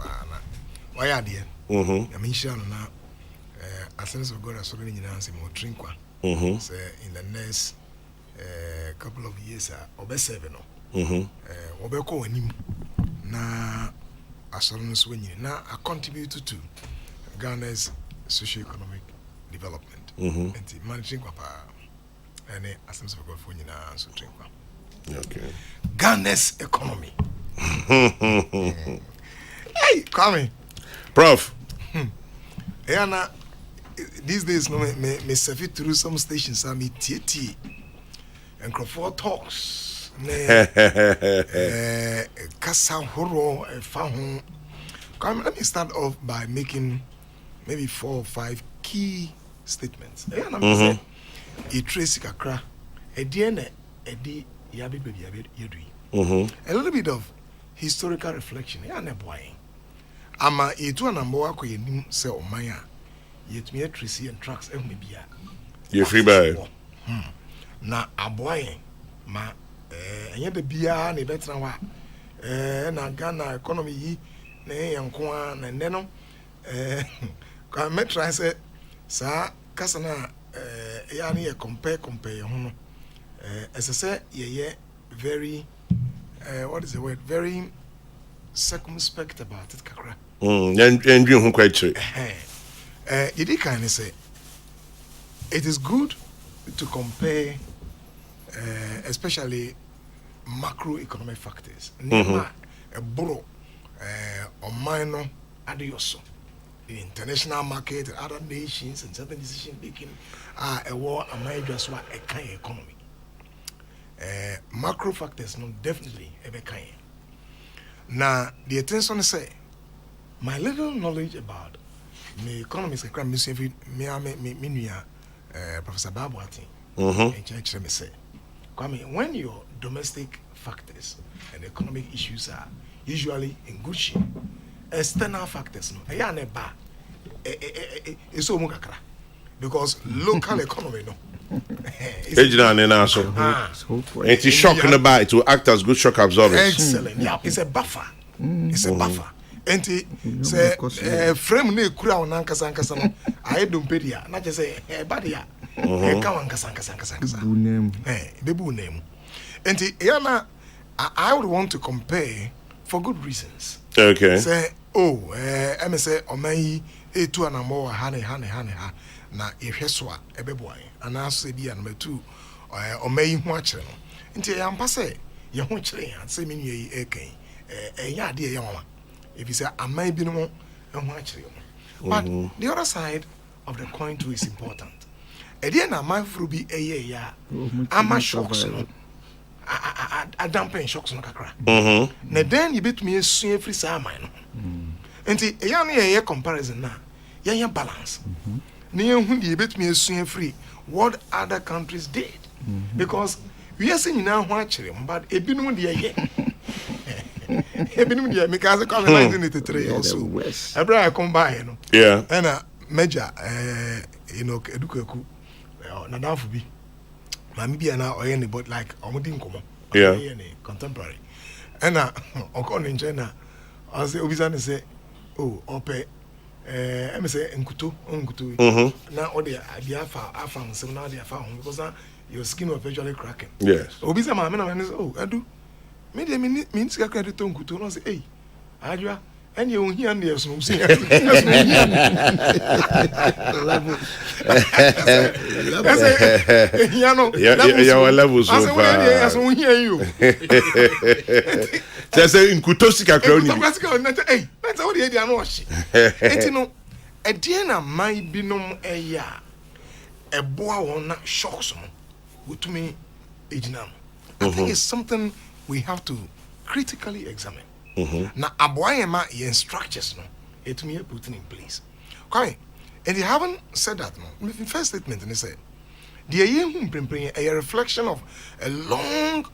why are there? I mean, sure, now, Assemblies of God are so many years more drink one. So in the next couple of years, Obe 7. Obeko him na assurance when you now I contribute to Ghana's socio-economic development. And managing papa and a sense of God for you now so drink. Okay. Ghana's economy. Hey, come Prof. Yana these days no me serve through some stations I me TT and Kokrokoo talks. Kasa horo fahu. Let me start off by making maybe 4 or 5 key statements. A trace kakra, a DNA, a D yabi yadui. A little bit of historical reflection. Yana boy. Ama etu anambo ko yenim se omanya. Yet me tracy and tracks maybe ya. You free by. Na aboy ma enye de bia na betra wa na Ghana economy yi na yanko na nne no me try say sa kasa na ya na ye compare ho no as I say ye very what is the word, very circumspect about it kakra. And you quite true. You did kind of say it is good to compare especially macroeconomic factors. Nema a boro or minor adioso. The international market and other nations and certain decision making are a war and my just what a kind of economy. Macro factors no definitely a kind. Now the attention say my little knowledge about the economics and crime me Professor Babuati and church me say when your domestic factors and economic issues are usually in good shape, external factors no it's so mukakra because local economy no it's shocking about it will act as good shock absorbers. Excellent. Yeah, it's a buffer. It's a buffer. And say frame ne kura onankasa nkasa no I don't pay dia na just say badia ka wankasa nkasa bebu name. And yana I would want to compare for good reasons. Okay. Say I say oman yi etu anamo ha na ehwe so a ebeboa and also bia number 2 oman yi ho akere no. Nti yampa say ye ho kire ya say menu yi eken enya ade ye nwa if you say aman bi no ho akere. But the other side of the coin too is important. Ede na man furu bi eye ya ama shocks no a dampen shocks no kakra. Na then you betumi esu free sa man no. Nti eya na ye comparison na ye balance. Na ye hu die betumi esu free what other countries did. Because we are saying now ho akere but ebinum de ye ebinum de make as come 1983 also ebra I come by no Yeah. and major edukaku na danfo bi mami bia na oyene but like omudi nkomo Yeah. Contemporary and okon in China I say obisa say ope me say nkuto na odi afa nsem na odi afa ho because your skin was virtually cracking. Yes. Obisa mama na say adu me dey me sika credit to nkuto no say adwa and you hear and yes no say level your levels so far. Yes no hear you Just say nkuto sika crowd ni that's what the idea no she etino e die na mai binom eya eboa won na shocks no wutumi ejinam. I think it's something we have to critically examine. Na aboyema yen structures no etumi put in place. Kwame, and you haven't said that no. The first statement and they said the a reflection of a long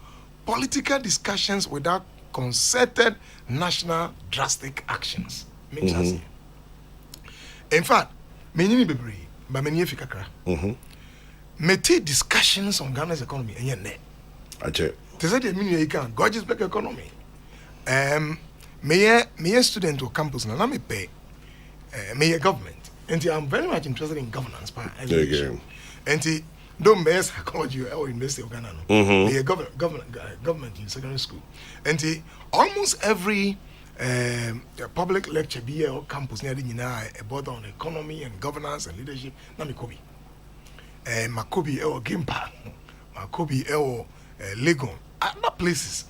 political discussions without concerted national drastic actions. Makes sense. In fact, many bebre, but many fikakra. Meti discussions on Ghana's economy and yet net. They said the meaning you can gorgeous back economy. Me student to campus na me pay me government. And I'm very much interested in governance part. And don't be psychology or University of Ghana. Me government in secondary school. And almost every public lecture be or campus near the about on economy and governance and leadership. Na me kobi. Makobi or Gimpa. Makobi or Legon. Other places.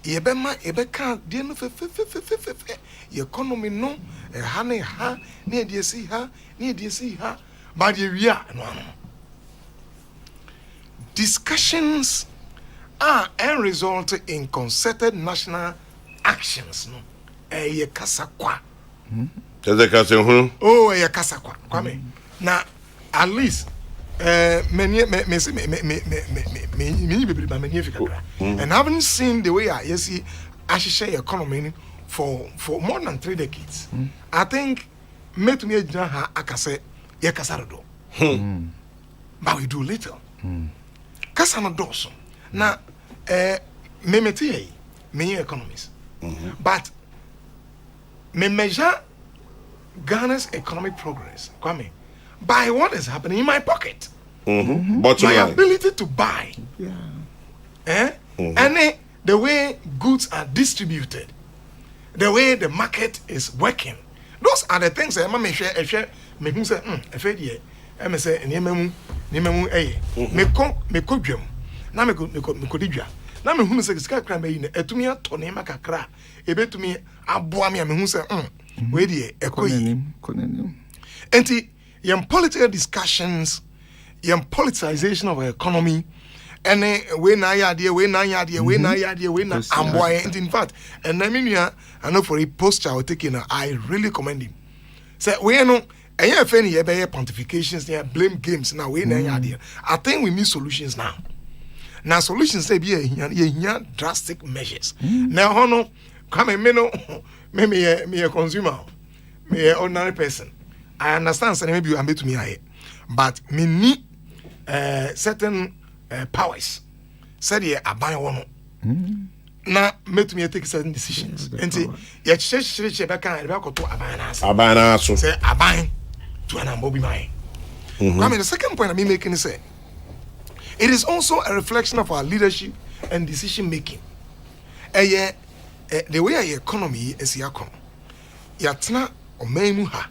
Ebeka de no fe economy no ha na de si ha but the we are no discussions are and result in concerted national actions no ye kasakwa ye kasakwa kwame na at least many and haven't seen the way I see Ashisha economy for more than 3 decades. I think met me akase ye kasarado. But we do little. Kasano doso. Na me economists. But me measure Ghana's economic progress, Kwame, by what is happening in my pocket. Bottom My line. ability to buy. Yeah. And the way goods are distributed, the way the market is working. Those are the things that I share. Me who say, if I say, Nimamu, me could na me kodidwa na me hunu se sika kra me yi na etumi ato ne makakra ebetumi aboa me hu se we die ekoyi enti yam political discussions yam politicization of our economy and we na yade we na amboa and in fact and na me nua I know for a posture I taking I really commend him say we no enya fe ni ye be pontifications near blame games now we na yade I think we need solutions now. Now solutions say be a drastic measures. Now hono come me no me a consumer, me a ordinary person. I understand say maybe you am to me here, but me need certain powers. Said ye aban wono. Na make me take certain decisions. Enti ye che be kan e be akoto aban na so. Say aban to an ambo be mine. I mean the second point I mean making is say it is also a reflection of our leadership and decision making. The way our economy is yakon. Yatna omemu ha.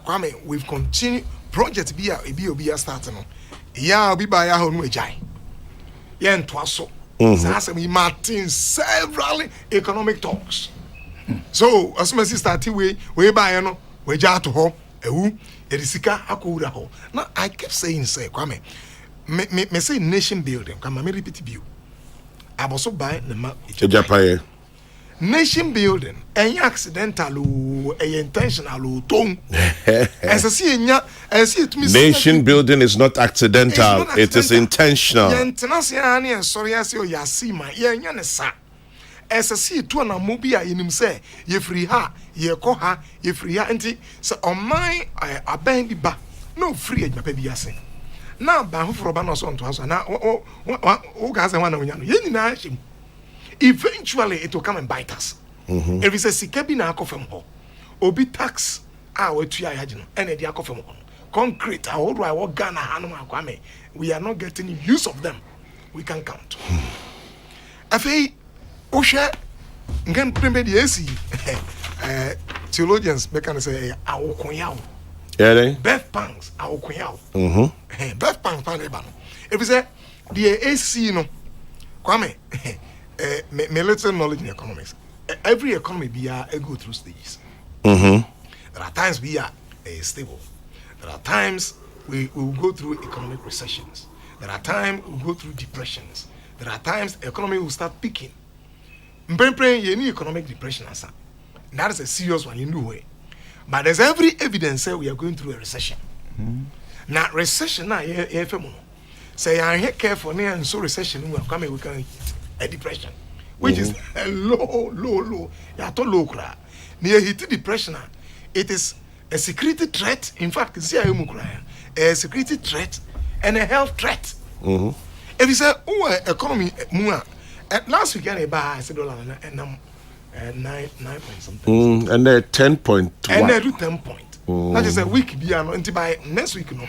Kwame, we've continued project be starting on. Ya obi ba ya ho no ejai. Ya ntwaso. Sasa we martin several economic talks. So, as soon as started we ba ya no, we ja to ho, ewu, erisika akowura ho. Now I kept saying say Kwame me say nation building. Come on, me repeat you. I'm also buying the map. Nation building. Any accidental or intentional tone. As I see it. Nation building is not accidental. It is intentional. International. Sorry, I say you see my sa. As I see it, to an amobia in him say ye free ha, ye koha, ye free ha. Anti so on my I bend the ba no free my baby yasing. Now, Bahu for Obama son to us, and now, guys, I want to eventually it will come and bite us. If it's a Sikabina from home, Obi tax our 2 years, and a diaco from home. Concrete, our old I Ghana, Hanuma, we are not getting use of them. We can count. Afi, Osha, Gan Premier the AC, theologians, can say, our Koyao. Beth Pangs, our Koyao. Beth Pangs, Panebano. If it's the AC, no, Kwame, me little knowledge in economics. Every economy be a go through stages. There are times we are stable. There are times we will go through economic recessions. There are times we will go through depressions. There are times the economy will start peaking. You need economic depression. That is a serious one in no way. But there's every evidence that we are going through a recession. Now, recession, say I ain't careful near and so recession will come we can a depression, which is a low. You to low cry. Near hit depression, it is a security threat. In fact, a security threat and a health threat. If you say, economy, last weekend I buy $1 and 9 point something. And they're 10.1. And they do 10 point. That is a week beyond until by next week, no.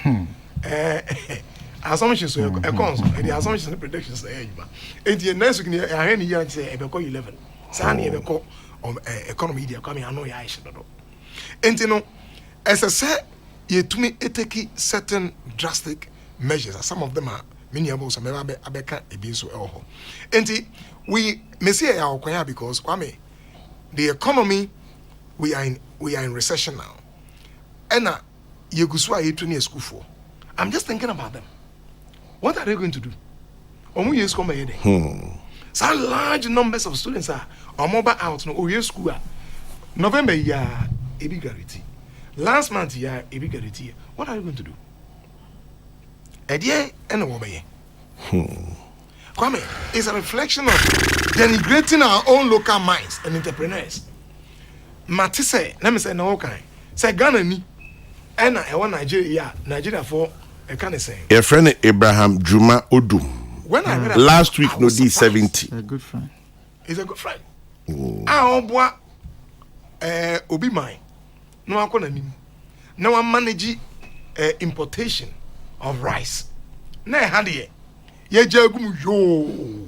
Assumptions were the assumptions and predictions. And the next week, I hear you say, I will call 11. Sunny, I will call economy. Coming, I know I should know. And you know, as I said, you to me, it take certain drastic measures. Some of them are many of us, I can't be so. And we may say our Koya because Kwame, the economy, we are in recession now. And you go to a school for. I'm just thinking about them. What are they going to do? Some large numbers of students are mobile out no school. November a big guarantee. Last month a big guarantee. What are you going to do? A day and a woman. Kwame, it's a reflection of denigrating our own local minds and entrepreneurs. Matisse, let me say no kind. Say Ghana ni, and I want Nigeria for a kind of saying. Your friend Abraham Juma Odum. When I read last week, no D70. A good friend. He's a good friend. Ah, Obi mine. no akɔ n'anim na wa manage importation of rice na ɛha deɛ yɛgya agum yoo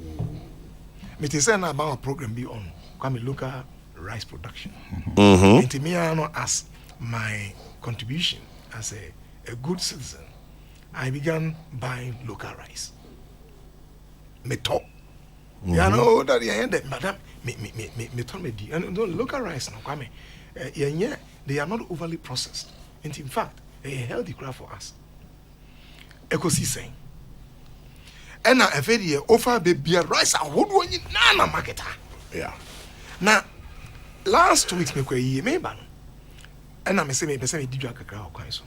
mete sɛ na aba program bi on kwame local rice production nti me ano as my contribution as a good citizen I began buying local rice me talk you know that madam me told me and local rice no kwame they are not overly processed and in fact they are healthy crop for us ecosystem and now if they offer baby rice and what do you na market Yeah. now last 2 weeks me kwa yi me ba no and na me say me pese me didwa kakra o kwan so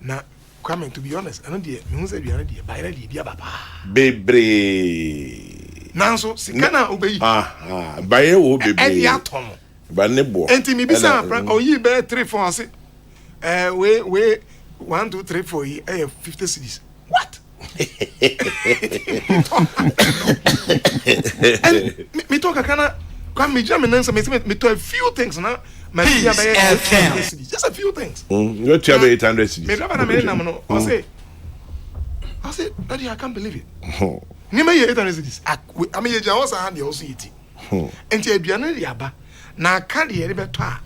na coming to be honest and dey me hu say aduane dey ba ira dey dia baba Bebre. nanso sika na obeyi Baye wo bebre. e dia ton Ba ne bo. enti mi bisa oyi be 3 4 ase we 1 2 3 4 yi 50 cedis what and me talk kana come me jam me to a few things now my just a few things You tell me 800 cedis. me never na me no I say daddy I can't believe it ni me 800 cedis I mean you just hand you also eat enti aduane dey aba na aka dey e beto a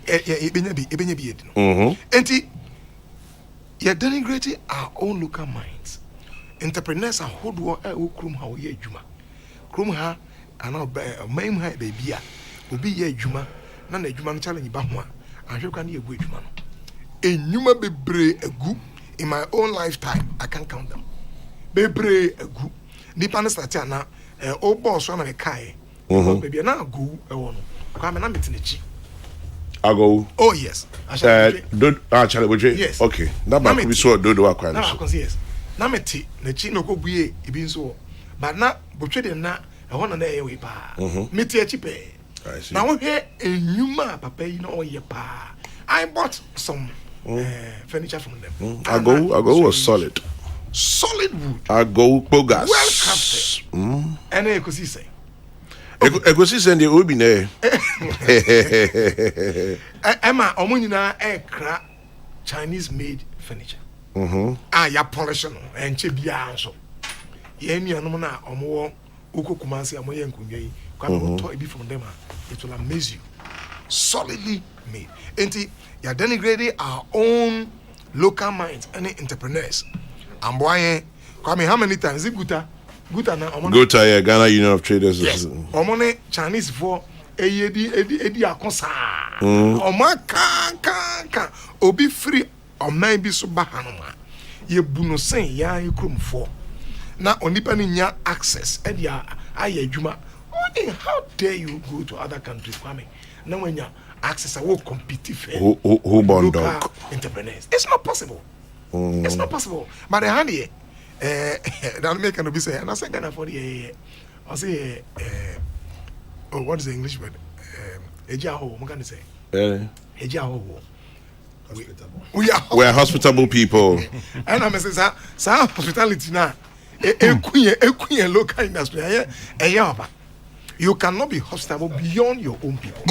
ebenya bi edi no enti you denigrate our own local minds entrepreneurs are hold wo krum ha wo ye adwuma krum ha ana maim ha baby a obi ye adwuma na na adwuma no challenge ba ho a ahwe kwa na ye gu adwuma no enwuma bebre agu in my own lifetime I can't count them bebre agu nipa na start na o boss na me kai baby na agu e wo no kwa me na metenechi Ago. oh yes Charlie Boje. Yes. Okay. That back we saw do akwa na no. yes na meti na chi no kobue ebi nso but na botwe de na ho na na ye we pa meti achi pe I see. na wo hwe enyuma papa yi na oye pa I bought some furniture from them Ago was solid wood Ago bogas well crafted and e kosi say Egosi send the obi na. Emma omunyina ekra Chinese made furniture ya polish no enche bia nso ye nuanom na omo okokumanse amoye nkunwa yi kwa to ebi from them it will amaze you solidly made enti ya denigrate our own local minds and entrepreneurs and boy kwame how many times Guta na omo Guta, yeah, Ghana Union of Traders. yes omo ne Chinese for edi akosa omo kan obi free oman bi so ba hanoma ye bunu sen ya ekromfo na onipa ni nya access edi aye adwuma how dare you go to other countries kwame na wanya access will compete fair who born dog entrepreneurs it's not possible it's not possible but the hand here that make can be say and I say Ghana for the I say oh what is the English word ejaho mo can say ejaho we are hospitable people and I say sa hospitality na ekuye local industry you cannot be hospitable beyond your own people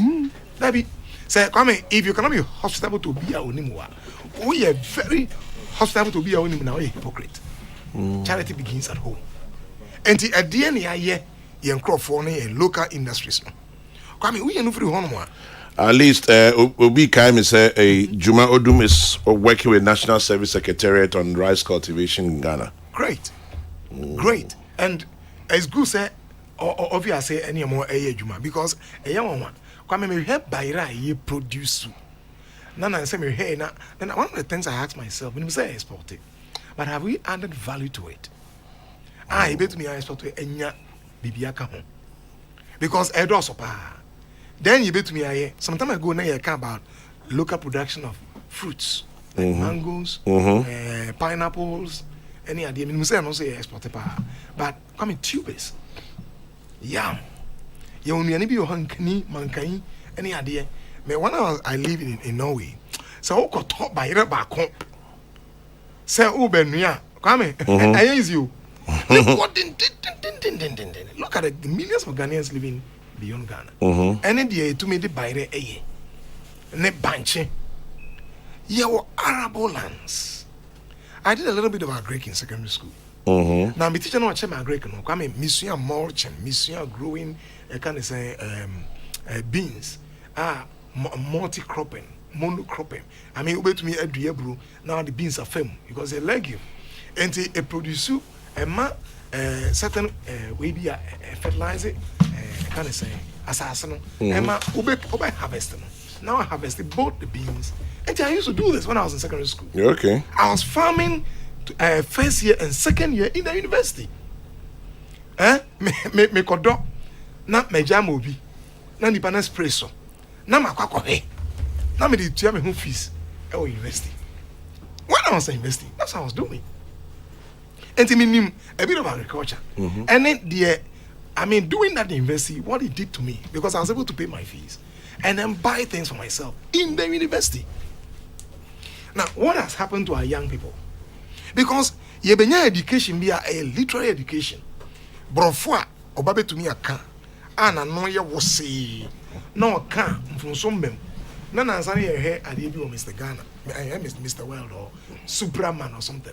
that be say come if you cannot be hospitable to be our onimwa we are very hospitable to be our onim now a hypocrite charity begins at home and the idea ni aye yen crofo no yen local industries no come we no free home at least obi kai say a Juma Odum is working with National Service Secretariat on rice cultivation in Ghana. Great and it's good say obviously any more Juma because a young one come me help buy ye produce na say me hey na then one of the things I ask myself when you say export it but have we added value to it I bet me I export to enya bibia ka ho because e do so pa then you bet me I sometime ago na you about local production of fruits like mangoes pineapples any idea me say no say export pa but come in tubers yam you only bi o hankani mankan any idea me when I live in Norway so o ko top by re ba kon say o benua kwame is you look at the millions of Ghanaians living beyond Ghana and then to me the bayre ne banche. Yeah, were arable lands. I did a little bit of agric in secondary school. Now, my teacher no check my agric no. Come mission mulching, mission growing. I can say beans. Multi-cropping, monocropping. I mean, wait to me every year, bro. Now the beans are firm because they legume, and they produce certain way be fertilizer. Can I say assassin? Emma ube harvesting. Now I harvested both the beans, and I used to do this when I was in secondary school. Okay. I was farming first year and second year in the university. Me kodo na me jam obi na nipa na espresso. Na makwakọ he na me dey tua me home fees at university. When I was in university, that's what I was doing. And meaning a bit of agriculture. And then doing that in university, what it did to me, because I was able to pay my fees and then buy things for myself in the university. Now, what has happened to our young people? Because ye benya education be a literary education. Brofua obabe to me aka ana no ye wose. No can from some mem. None answer here at the Mr. Ghana. I am Mr. World or Superman or something.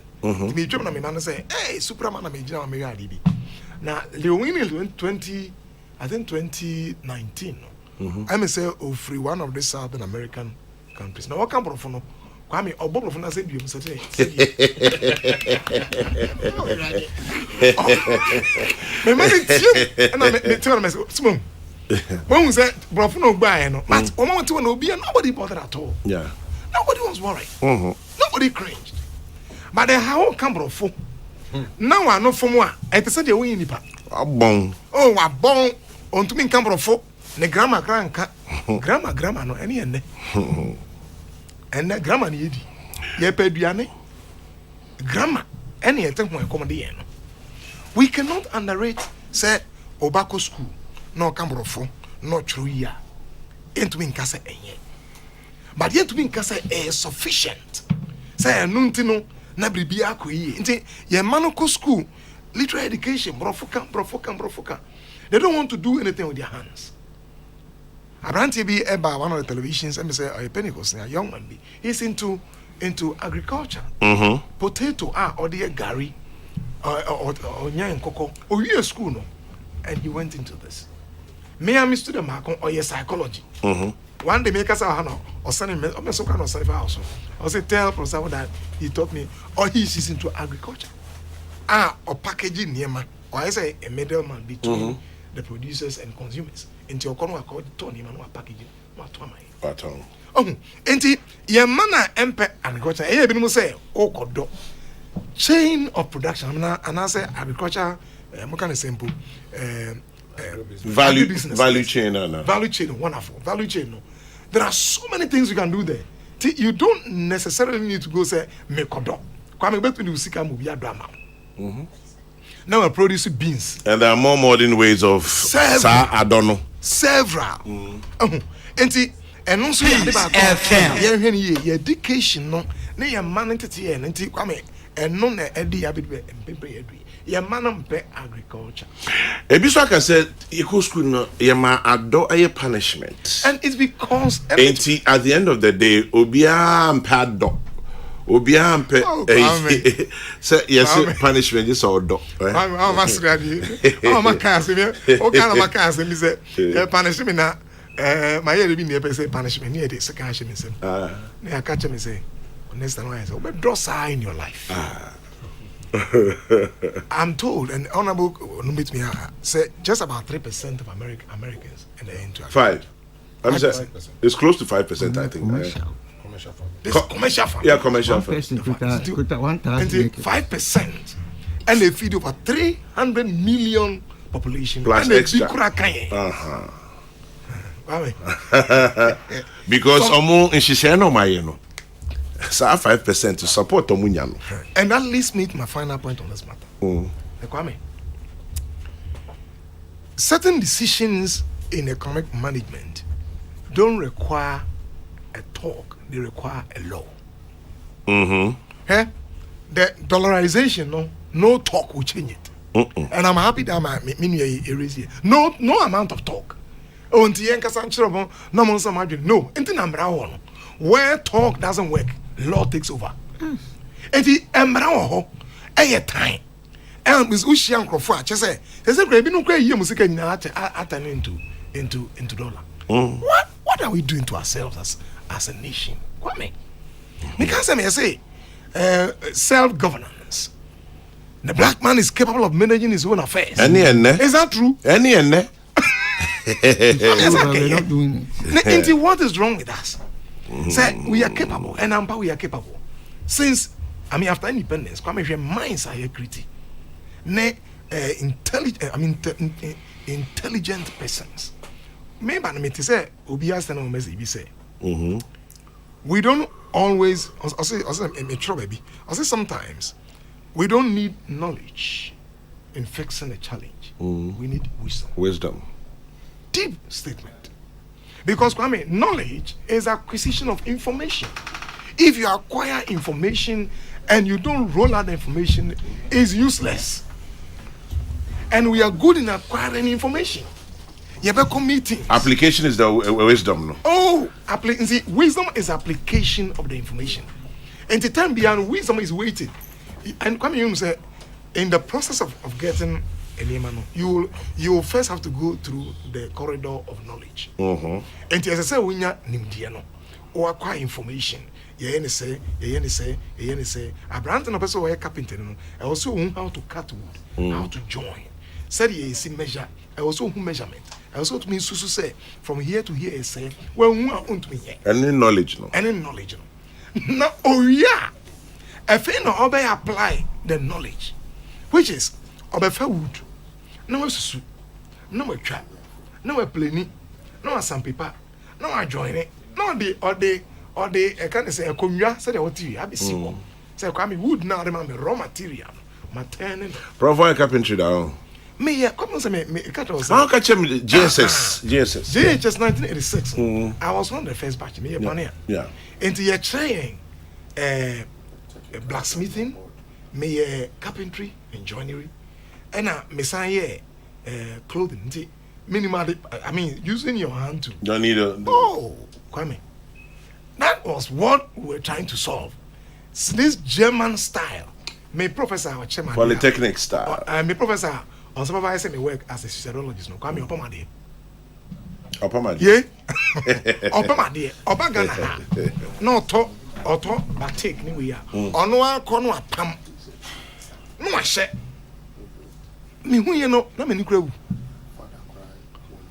Me dream na me man say, hey, Superman na me jina me adibi. Now the winning 2019. I say free one of the Southern American countries. Now what come from no? Kwame obobo from na say biom say. Me man it na me tell me say when we said Brofuno buy no, but moment when nobody bothered at all. Yeah. Nobody was worried. Nobody cringed. But then how come Brofo? Now I know from what I said the way nipa. Abon. Oh, abon on to me come Brofo. Ne grandma grandma no any ene. And the grandma ni yedi. Ye peduane. Grandma any ente ho enkomde no. We cannot underrate say Obako school. No Cambrofo, no true ya. Ain't me nkasa enye. But yet me nkasa sufficient. Say nuntino na bribi akoyi. Nti ye manoko school, literary education, brofoka. They don't want to do anything with their hands. Abranti be eba one of the televisions and me say a Pentecost, a young man be. He's into agriculture. Potato or the gari or nyan koko. Oh, you school no. And he went into this. Me am student mark or your psychology. One day make us a hano or sending me or so kind of self house. I say tell Professor that he taught me or he's into agriculture. Or packaging Niema. Or I say a middleman between the producers and consumers. Into your corner called Tony man or packaging. What Baton. Enti your manner empe agriculture. Eh be no say oh god chain of production. And I say agriculture what kind of simple value business. Value chain no. Value chain, wonderful. Value chain no. There are so many things you can do there. You don't necessarily need to go say make odo. Kwame bet we usika movie drama. Now I produce beans. And there are more modern ways of I don't know. Several. Enti eno so ya de ba ko. Ye education no. Na your man entity enti kwame eno na edi ya be empempe your man pe agriculture. Ebiso aka say eco school no your man ado a punishment. And it's because at the end of the day obia mpa do. Obia mpa say yes punishment is all do. I'm masradi. Oh makase me. O kana makase me say punishment na my year be near say punishment near the second shame say. Na catch me say next time I say we draw sign in your life. I'm told, and Honorable meet me say just about 3% of Americans and they're into 5. I'm saying it's close to 5%, I think. Commercial farm. Yeah, commercial farm. 5%, and they feed over 300 million population plus and extra. Because omo in no my so 5% to support Omunyano. And that leads me to my final point on this matter. Kwame, certain decisions in economic management don't require a talk, they require a law. The dollarization, no talk will change it. And I'm happy that my erase here. No amount of talk. Oh, nti yen kasa nkyerɛ mo na mo nsa madwe. No, nti na mbra wo no. Where talk doesn't work, law takes over. Enti mbra wo ho ɛyɛ time. Mis ushia nkrofo a kyɛ sɛ kra bi no kra yie musika nyina atan into dollar. What are we doing to ourselves as a nation? Kwame. Because I say self-governance. The black man is capable of managing his own affairs. Is that true? We're not doing it. What is wrong with us? Say we are capable, and we are capable. Since after independence, Kwame, minds are creative. Intelligent persons. Maybe I say we don't always. I say sometimes we don't need knowledge in fixing a challenge. We need wisdom. Deep statement. Because knowledge is acquisition of information. If you acquire information and you don't roll out the information, it's useless. And we are good in acquiring information. Meetings. Application is the wisdom, no? Oh, see, wisdom is application of the information. And the time beyond wisdom is waiting. And come you say, in the process of getting a name, you will first have to go through the corridor of knowledge. And as I say, when you nimdiano or acquire information, you say, a brand and a person who is carpenter, I also know how to cut wood, how to join. Said you see measure, I also measurement. I also to mean Susu say from here to here say well who are to me here. Any knowledge no. Now oh yeah. If you know obey apply the knowledge, which is obey wood, no susu, no trap, no plany, no some people, no join it, no they I can't say a conya said what you have seen. Say come wood now remember raw material, material. Provide carpentry down. Me come say me cut was how catch him GSS 1986. I was one of the first batch me yeah into your training blacksmithing, me carpentry and joinery, and me say clothing. Minimally, using your hand to. Don't need a. Oh, Kwame, that was what we were trying to solve. This German style. Me professor or chairman. Polytechnic style. Me professor. On supervising me work as a sociologist, no, come here, Opamade. Yeah, Opamade, Opagana, no talk, but take me, we are. On one corner, pam. No, I said, me, who you know, let me grow.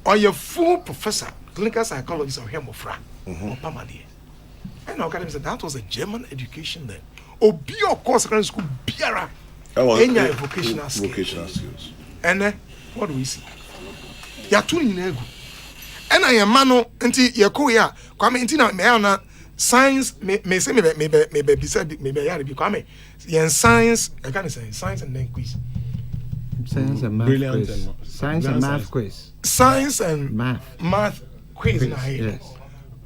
Or your full professor, clinical psychologist of Hemofra, Opamade. And I can say that was a German education then. Obi, of course, secondary school, Biara, any vocational skills. And what do we see? Ya tu ni egu. And I am mano nti ye ko ya. Kwame nti na me na science me say me be said me be ya be kwame. Yen science, I can say science and then quiz. Science and math Brilliant quiz. Science and math quiz. Science and math quiz na here. Yes.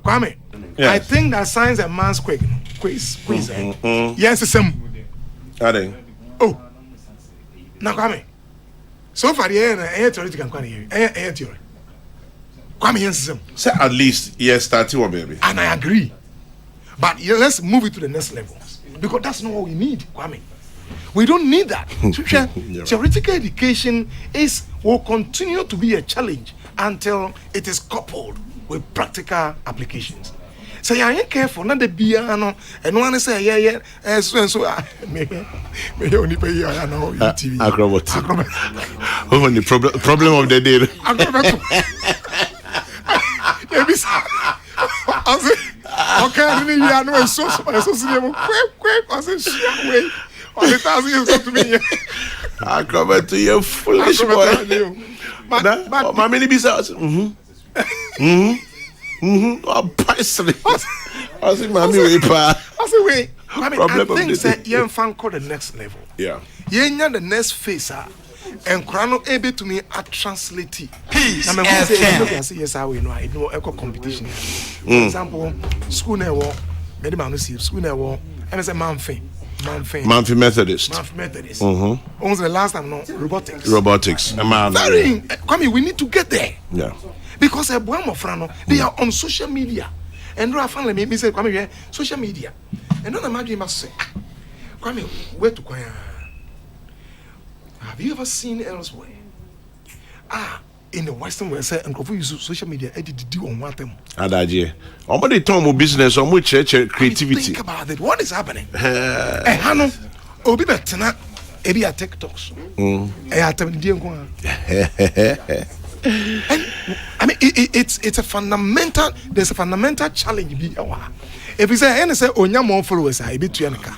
Kwame, yes. I think that science and math quiz. Yes, some. Oh. Now Kwame. So far, yeah, theoretical Kwame, theory. Kwame, yes, say at least yes, starting one baby. And I agree. But let's move it to the next level because that's not what we need, Kwame. We don't need that. Theoretical education will continue to be a challenge until it is coupled with practical applications. So you ain't careful, not the piano, and one say, yeah, so maybe only pay you know TV. Acrobat. Oh, the problem of the day. Okay, I didn't hear no so quick. I said, shit, wait. All the thousand years come to me. Acrobat to you foolish boy. But my many besides. Oh, personally. I say, mommy, wait. I say, wait. I think that young fan call the next level. Yeah. You're the next phase, and Crono able to me at translate it. Peace. I say, yes, I will know. I know echo competition. For example, school never, maybe school never, and I say, Manfi Methodist. Only the last time, no robotics. Very. Kwame, we need to get there. Yeah. because a boy mofrano they are on social media and do afan let me say kwame social media and don't imagine must say kwame where to kwaya have you ever seen elsewhere in the Western world say and use social media do on what them adaje omode ton mo business omo church creativity think about it what is happening hano obi betena ebi a TikToks I mean it's a fundamental there's a fundamental challenge be if you say any say onya more followers I be to yanka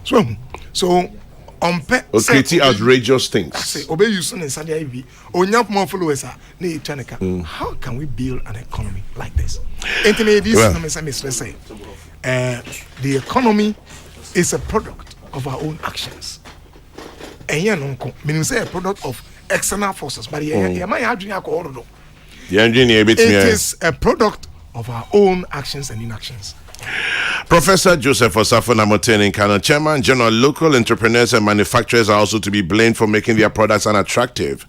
so on creating outrageous things. Say obey you son and Sunday IV. Onya more followers are ne Chanika. How can we build an economy like this? Say the economy is a product of our own actions. And meaning say a product of external forces. But it is a product of our own actions and inactions. Professor Joseph Osafo Namoten in Kano, Chairman General, local entrepreneurs and manufacturers are also to be blamed for making their products unattractive.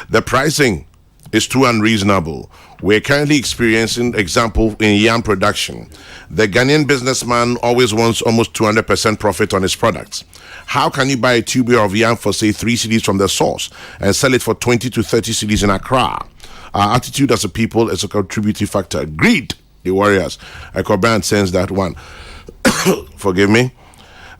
The pricing is too unreasonable. We're currently experiencing example in yam production. The Ghanaian businessman always wants almost 200% profit on his products. How can you buy a tuber of yam for say 3 cedis from the source and sell it for 20 to 30 cedis in Accra? Our attitude as a people is a contributing factor. Greed, the warriors. Ecobrand sends that one. Forgive me.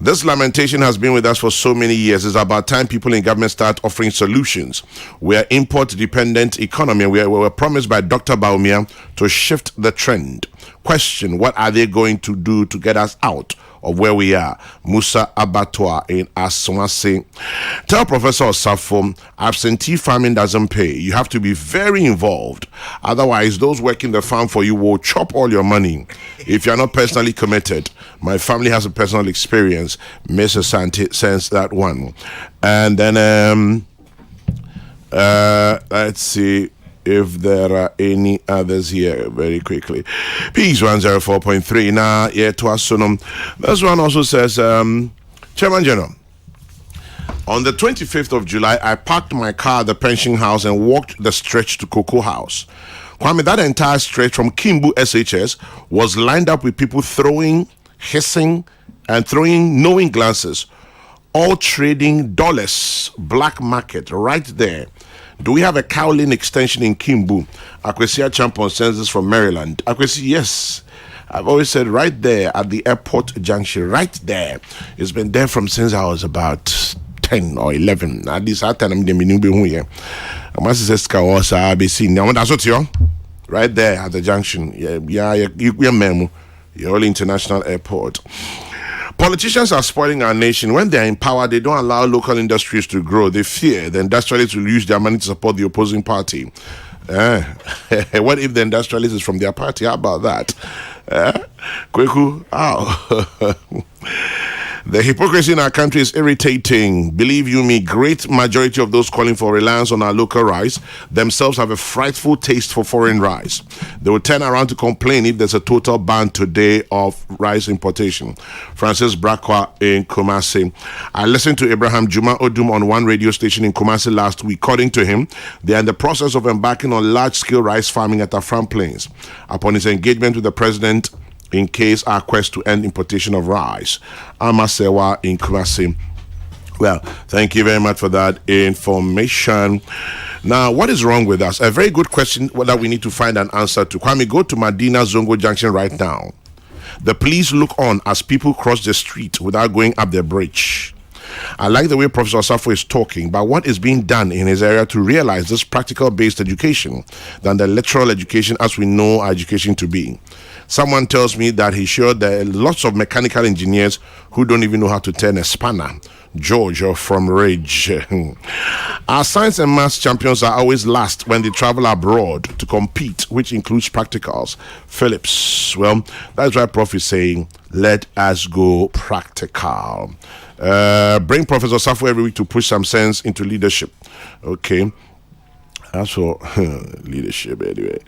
This lamentation has been with us for so many years. It's about time people in government start offering solutions. We are import-dependent economy. We were promised by Dr. Baumia to shift the trend. Question, what are they going to do to get us out of where we are? Musa Abattoir in Aswasi. Tell Professor Osafo, absentee farming doesn't pay. You have to be very involved. Otherwise, those working the farm for you will chop all your money. If you're not personally committed, my family has a personal experience. Mrs. Santi sends that one. And then, let's see if there are any others here very quickly. Peace 104.3. Now, yeah, to us. This one also says, Chairman General, on the 25th of July, I parked my car at the pension house and walked the stretch to Kokrokoo House. Kwame, that entire stretch from Kimbu SHS was lined up with people throwing, hissing, and throwing knowing glances, all trading dollars, black market, right there. Do we have a Cowlin extension in Kimbu? Akwesi Champon sends this from Maryland. Akwesi, yes. I've always said right there at the airport junction, right there. It's been there from since I was about 10 or 11. At least at 10, I'm going to be here. I must say, now that's what you're right there at the junction. You're Memo, your international airport. Politicians are spoiling our nation. When they're in power, they don't allow local industries to grow. They fear the industrialists will use their money to support the opposing party. What if the industrialist is from their party? How about that? Kweku, The hypocrisy in our country is irritating. Believe you me, great majority of those calling for reliance on our local rice themselves have a frightful taste for foreign rice. They will turn around to complain if there's a total ban today of rice importation. Francis Brakwa in Kumasi. I listened to Abraham Juma Odum on one radio station in Kumasi last week. According to him, they are in the process of embarking on large-scale rice farming at Afram Plains. Upon his engagement with the president, in case our quest to end importation of rice. Amasewa in Kumasi. Well, thank you very much for that information. Now, what is wrong with us? A very good question that we need to find an answer to. Kwame, go to Madina Zongo Junction right now. The police look on as people cross the street without going up the bridge. I like the way Professor Osafo is talking about what is being done in his area to realize this practical-based education than the literal education as we know our education to be. Someone tells me that he's sure there are lots of mechanical engineers who don't even know how to turn a spanner. George from Rage. Our science and maths champions are always last when they travel abroad to compete, which includes practicals. Phillips. Well, that's why Prof is saying, let us go practical. Bring Professor Osafo every week to push some sense into leadership. Okay. That's for leadership anyway.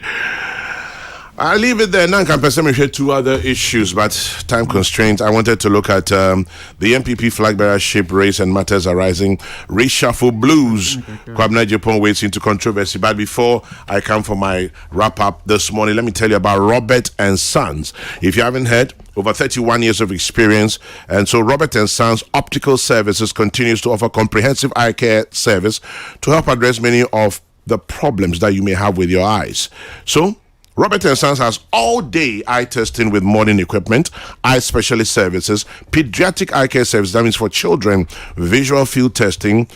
I'll leave it there. Now, we share two other issues, but time constraints. I wanted to look at the MPP flag bearership race and matters arising. Reshuffle blues. Kwabena Japan waits into controversy. But before I come for my wrap up this morning, let me tell you about Robert and Sons. If you haven't heard, over 31 years of experience, and so Robert and Sons Optical Services continues to offer comprehensive eye care service to help address many of the problems that you may have with your eyes. So Robert & Sons has all-day eye testing with modern equipment, eye specialist services, pediatric eye care service, that means for children, visual field testing,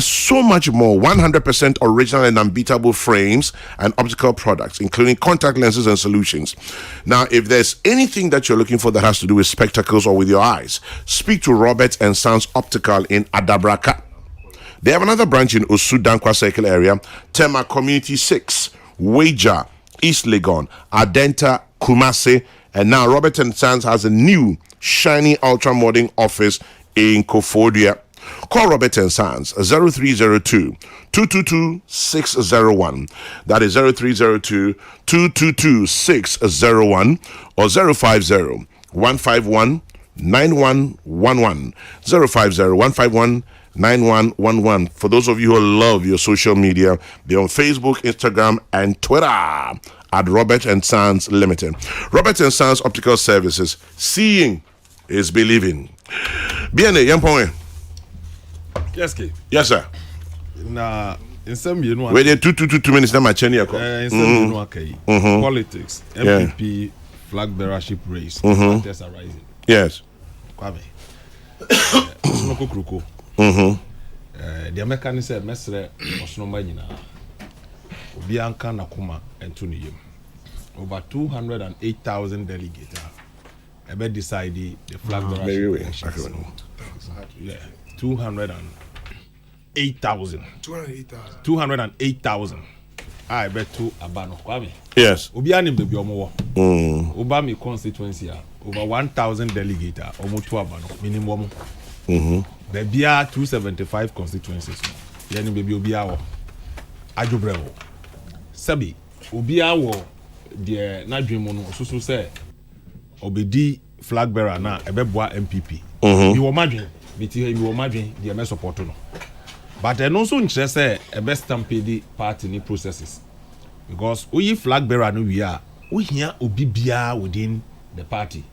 so much more. 100% original and unbeatable frames and optical products, including contact lenses and solutions. Now, if there's anything that you're looking for that has to do with spectacles or with your eyes, speak to Robert & Sons Optical in Adabraka. They have another branch in Osu-Dankwa Circle area, Tema Community 6, Wager, East Legon, Adenta, Kumasi, and now Robert & Sons has a new, shiny, ultra-modern office in Kofodia. Call Robert & Sons 0302-222-601. That is 0302-222-601 or 050-151-9111. 050-151-9111. For those of you who love your social media, they're on Facebook, Instagram, and Twitter at Robert & Sons Limited. Robert & Sons Optical Services. Seeing is believing. Bien, Yampone. Yes, Kate. Yes, sir. Na in some you know. Wait, 2 minutes. Now my chenny. In some you know, okay. Politics, MPP, flag bearership race, matters arising. Yes. Kwame. Kokrokoo. The American said, Mestre, Osno Manina, Bianca Nakuma, and Tuniyum. Over 208,000 delegates have decided the flag bearership elections. Yeah, 208,000. 208,000. I bet to Abano Kwame. Yes. Obiani baby omo. Obami constituency over 1,000 delegates almost to Abano minimum. There be 275 constituencies. Yani baby obiawo. Ajobrewo. Sabi obiawo de na dwemu no so say obedi flag bearer na ebeboa MPP. Bi wo madwen, bi wo madwen de me support no. But I also interest say a best stampede party ni processes. Because we flag bearer no we are we here obi bia within the party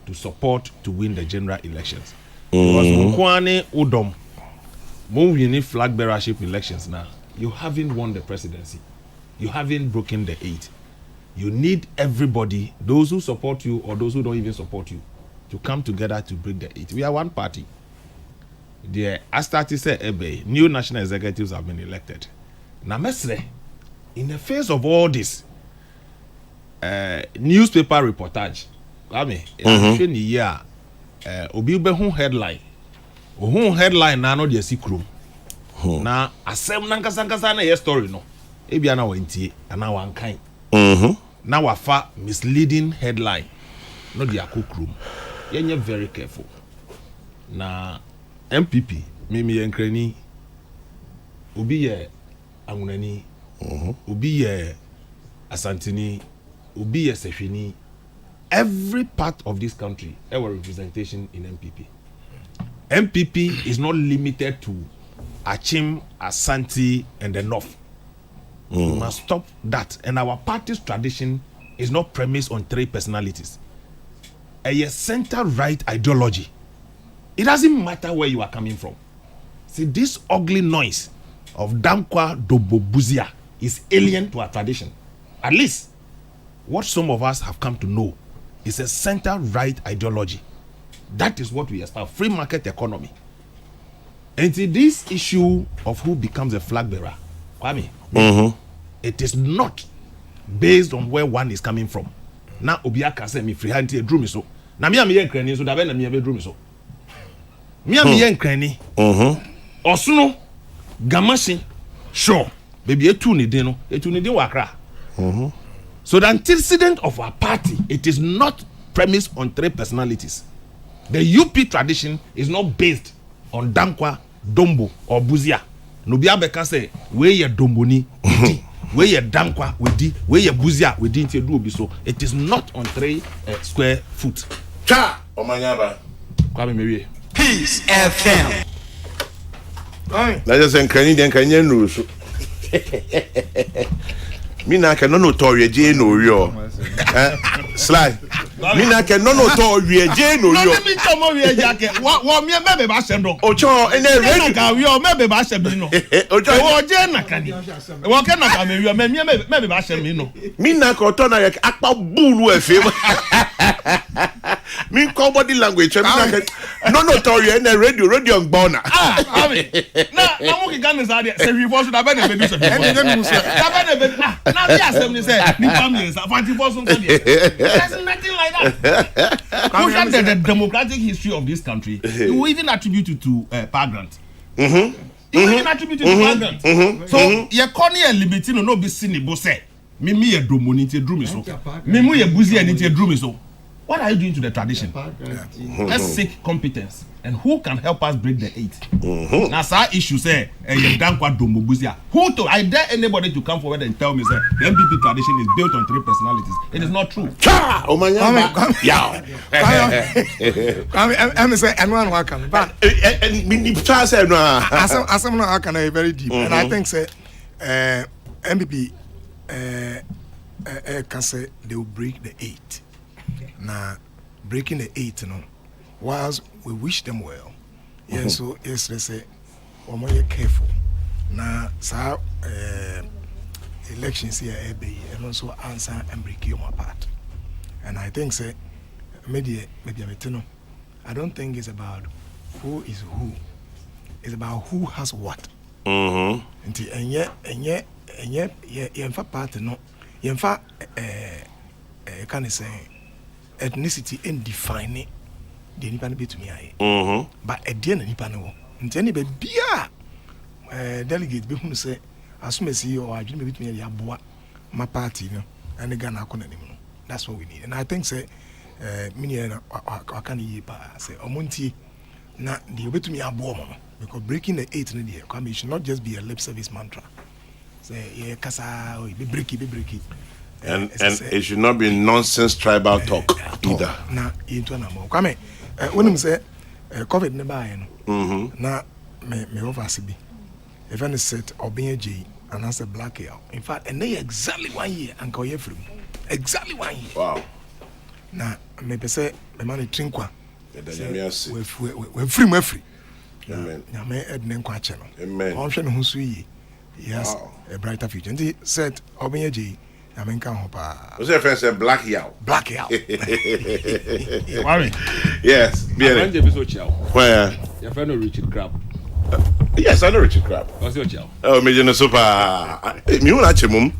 to support to win the general elections. Because Mkwane Udom when we need flag bearership elections now, you haven't won the presidency. You haven't broken the 8. You need everybody, those who support you or those who don't even support you, to come together to break the 8. We are one party. The Astati new national executives have been elected. Now, Mesre, in the face of all this, newspaper reportage, I mean, obi be headline. Headline na no de sikrum. Na asem nankasa na story no. Ebia na wantie ana wankan. Na wafa misleading headline. No de akokrum. Yenye very careful. Na MPP mimi yenkrani obi ye angunani obi ye asantini obi ye sehweni. Every part of this country our representation in MPP. MPP is not limited to Achim, Asante and the North. We must stop that. And our party's tradition is not premised on 3 personalities. A center-right ideology. It doesn't matter where you are coming from. See, this ugly noise of Dankwa Dobobuzia is alien to our tradition. At least, what some of us have come to know is a center-right ideology. That is what we espouse, free market economy. And see, this issue of who becomes a flag bearer, Kwame, it is not based on where one is coming from. Now, Obiaka say me free hand drew me so. Now, me am yen krani so that na me drew me so. Me am yen krani. Osuno, Gamashi, sure. Baby, etu ni din wakra. So the antecedent of our party, it is not premised on 3 personalities. The UP tradition is not based on Dankwa, Dombo, or Buzia. Nobia Beka say, where ye Domboni, where you dankwa with di where you buzia with di into do so it is not on 3 square foot. Cha omanyaba Kwame mewie Peace FM. let's say kanye no so mina ke no to wie no rio slide mina ke no to wie no rio no me tomo wie jake wo me be ba sem do ocho ene ready ka wi o me be ba sem no ocho wo je na ka ni wo ke na ka me wi me be ba sem no mina ko to na ye akpa bulu efe min ko body language mina ke no to wie ene radio ngbona abi na mo ki kan sa dia se wi fo so da be na be do se ene dem mu se da be na be na bi asem ni se ni family sa fanti fo so nkan dia there's nothing like that. Look at the democratic history of this country. You even attribute it to Pargrant. You even attribute it to Pargrant. So ye corny and liberty no be sinable say. Me ye drumoni te drum so. Me ye buzi and te drum so. What are you doing to the tradition? Let's seek competence. And who can help us break the 8? Now, our issue say, you don't want Domobuzia. Who to? I dare anybody to come forward and tell me, say, the MPP tradition is built on 3 personalities. It is not true. Cha! Oh my God! Yeah. I'm say anyone who can, but asem no can very deep, and I think say MPP can say they will break the 8. Now breaking the 8, whilst we wish them well, yes, so yes, they say, we're more careful. Now, so elections here every year, and also answer and break you apart. And I think, say, maybe I don't think it's about who is who. It's about who has what. And yet, in fact, part no, in fact, can I say, ethnicity and defining. The nipa be to me but a dear nipa no ntany be bia delegate be hu say asumesi or adwene be to me ya boa my party no and Ghana akona nim no. That's what we need. And I think say mini na akana yi pa say omontie na the obetumi aboa mo because breaking the 8 no there come it should not just be a lip service mantra. Say yeah kasa be break it. And it should not be nonsense tribal talk either. Na into na mo come when him say COVID never no na me offer be if any set or being J and as a black year in fact and they exactly 1 year and call you from exactly 1 year. Wow. Na me be say me man trinkwa we free amen na me edne nkwa che no amen on hwe no ho so yi yes a brighter future and he said obenye J I mean, come up. What's your friend said? Black Yow. Black Yow. Yes. Where? Your friend Richard Crab. Yes, I know Richard Crab. What's your chow? Oh, me no super. Me who nache mum.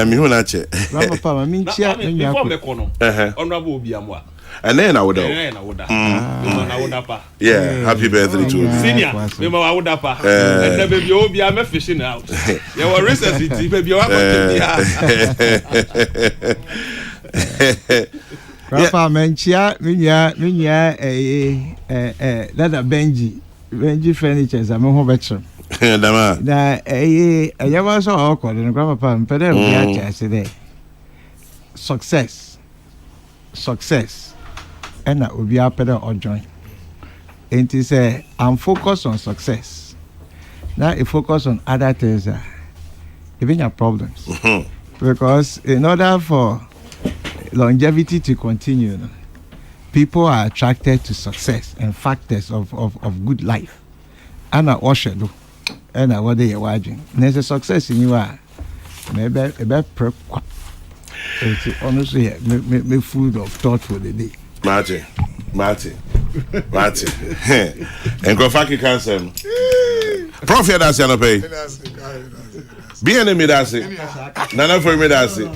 Me who nache. Rama pa me chia before me kono. Honorable Obiamwa. And then I would have. Yeah, happy birthday to you. Senior, remember I would have. And the baby Obia me fishing out. You were recently baby you Rafa menchia minya that Benji furnitures am ho betrum. Dama. Na ayawa so awkward no grandpa mpede we acha say there. Success. And that will be a better or join. And to say, I'm focused on success. Now, you focus on other things, even your problems. Because in order for longevity to continue, people are attracted to success and factors of good life. And I wash it, and I what they are watching. There's a success in you are maybe a prep. Honestly, me food of thought for the day. Martin. And go fuck you cancer. Prophet that's your pay. Be enemy that's it. Nana for me that's it.